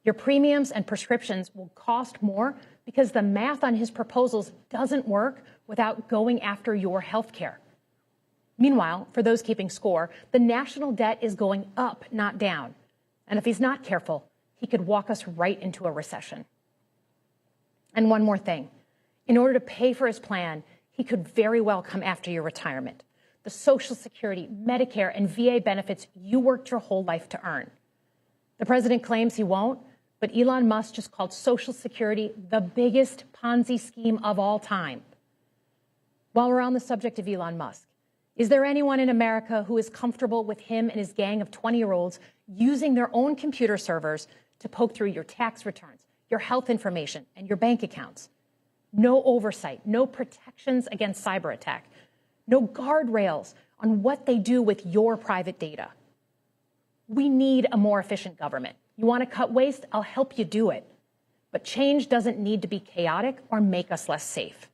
Your premiums and prescriptions will cost more because the math on his proposals doesn't work without going after your health care. Meanwhile, for those keeping score, the national debt is going up, not down. And if he's not careful, he could walk us right into a recession. And one more thing. In order to pay for his plan, he could very well come after your retirement, the Social Security, Medicare, and VA benefits you worked your whole life to earn. The president claims he won't, but Elon Musk just called Social Security the biggest Ponzi scheme of all time. While we're on the subject of Elon Musk, is there anyone in America who is comfortable with him and his gang of 20-year-olds using their own computer servers to poke through your tax returns, your health information, and your bank accounts? No oversight, no protections against cyber attack, no guardrails on what they do with your private data. We need a more efficient government. You want to cut waste? I'll help you do it. But change doesn't need to be chaotic or make us less safe.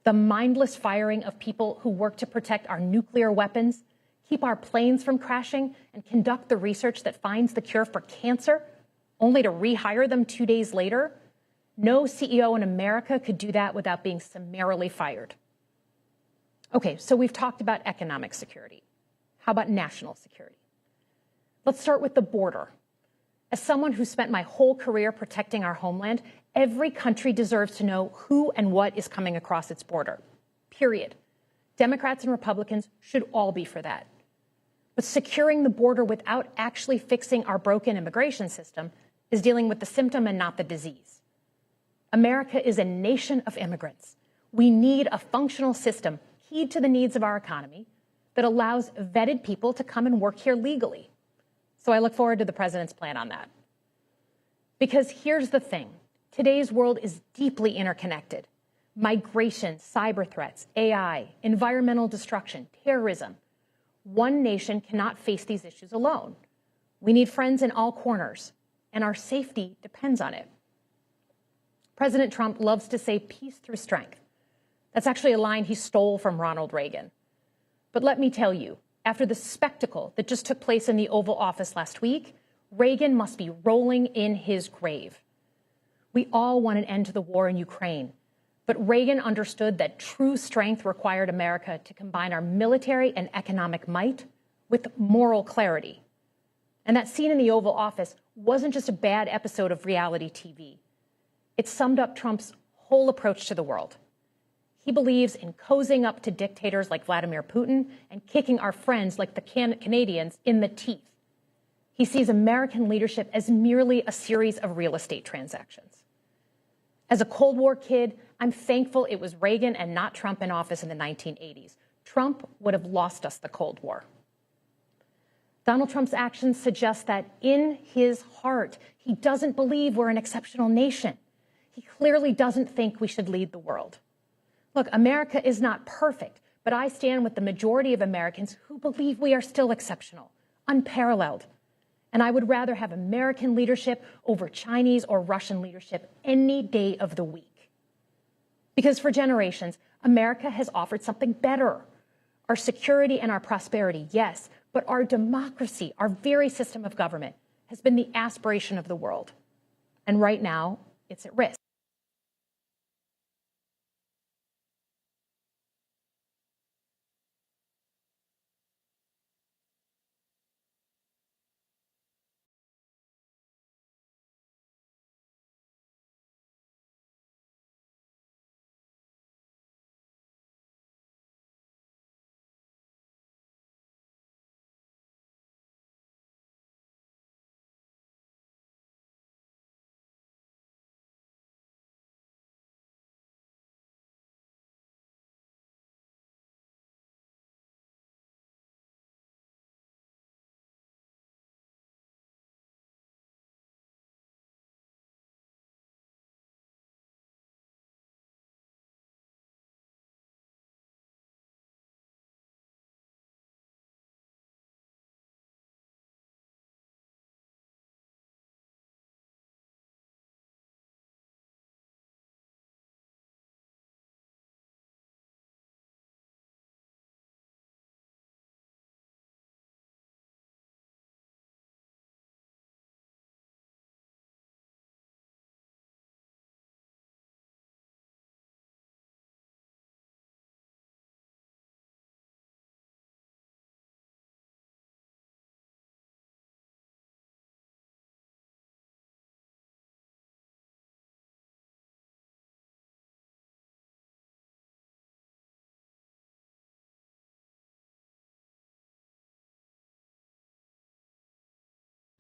The mindless firing of people who work to protect our nuclear weapons, keep our planes from crashing, and conduct the research that finds the cure for cancer, only to rehire them 2 days later, no CEO in America could do that without being summarily fired. Okay, so we've talked about economic security. How about national security? Let's start with the border. As someone who spent my whole career protecting our homeland, Every country deserves to know who and what is coming across its border, period. Democrats and Republicans should all be for that. But securing the border without actually fixing our broken immigration system is dealing with the symptom and not the disease. America is a nation of immigrants. We need a functional system keyed to the needs of our economy that allows vetted people to come and work here legally. So I look forward to the president's plan on that. Because here's the thing. Today's world is deeply interconnected. Migration, cyber threats, AI, environmental destruction, terrorism. One nation cannot face these issues alone. We need friends in all corners, and our safety depends on it. President Trump loves to say peace through strength. That's actually a line he stole from Ronald Reagan. But let me tell you, after the spectacle that just took place in the Oval Office last week, Reagan must be rolling in his grave. We all want an end to the war in Ukraine, but Reagan understood that true strength required America to combine our military and economic might with moral clarity. And that scene in the Oval Office wasn't just a bad episode of reality TV. It summed up Trump's whole approach to the world. He believes in cozying up to dictators like Vladimir Putin and kicking our friends like the Canadians in the teeth. He sees American leadership as merely a series of real estate transactions. As a Cold War kid, I'm thankful it was Reagan and not Trump in office in the 1980s. Trump would have lost us the Cold War. Donald Trump's actions suggest that in his heart, he doesn't believe we're an exceptional nation. He clearly doesn't think we should lead the world. Look, America is not perfect, but I stand with the majority of Americans who believe we are still exceptional, unparalleled. And I would rather have American leadership over Chinese or Russian leadership any day of the week. Because for generations, America has offered something better. Our security and our prosperity, yes, but our democracy, our very system of government, has been the aspiration of the world. And right now, it's at risk.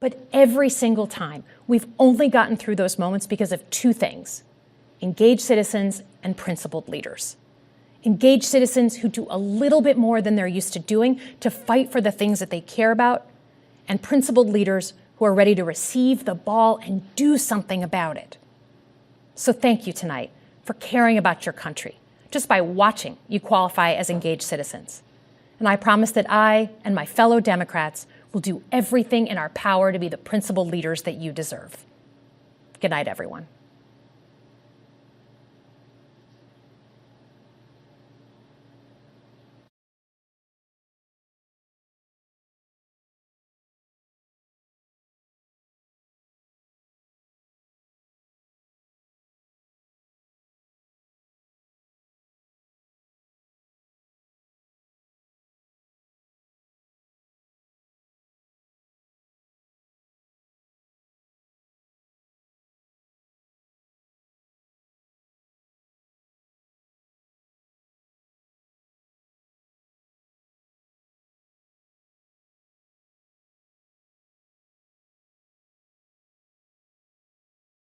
But every single time, we've only gotten through those moments because of two things: engaged citizens and principled leaders. Engaged citizens who do a little bit more than they're used to doing to fight for the things that they care about, and principled leaders who are ready to receive the ball and do something about it. So thank you tonight for caring about your country. Just by watching, you qualify as engaged citizens. And I promise that I and my fellow Democrats will do everything in our power to be the principled leaders that you deserve. Good night, everyone.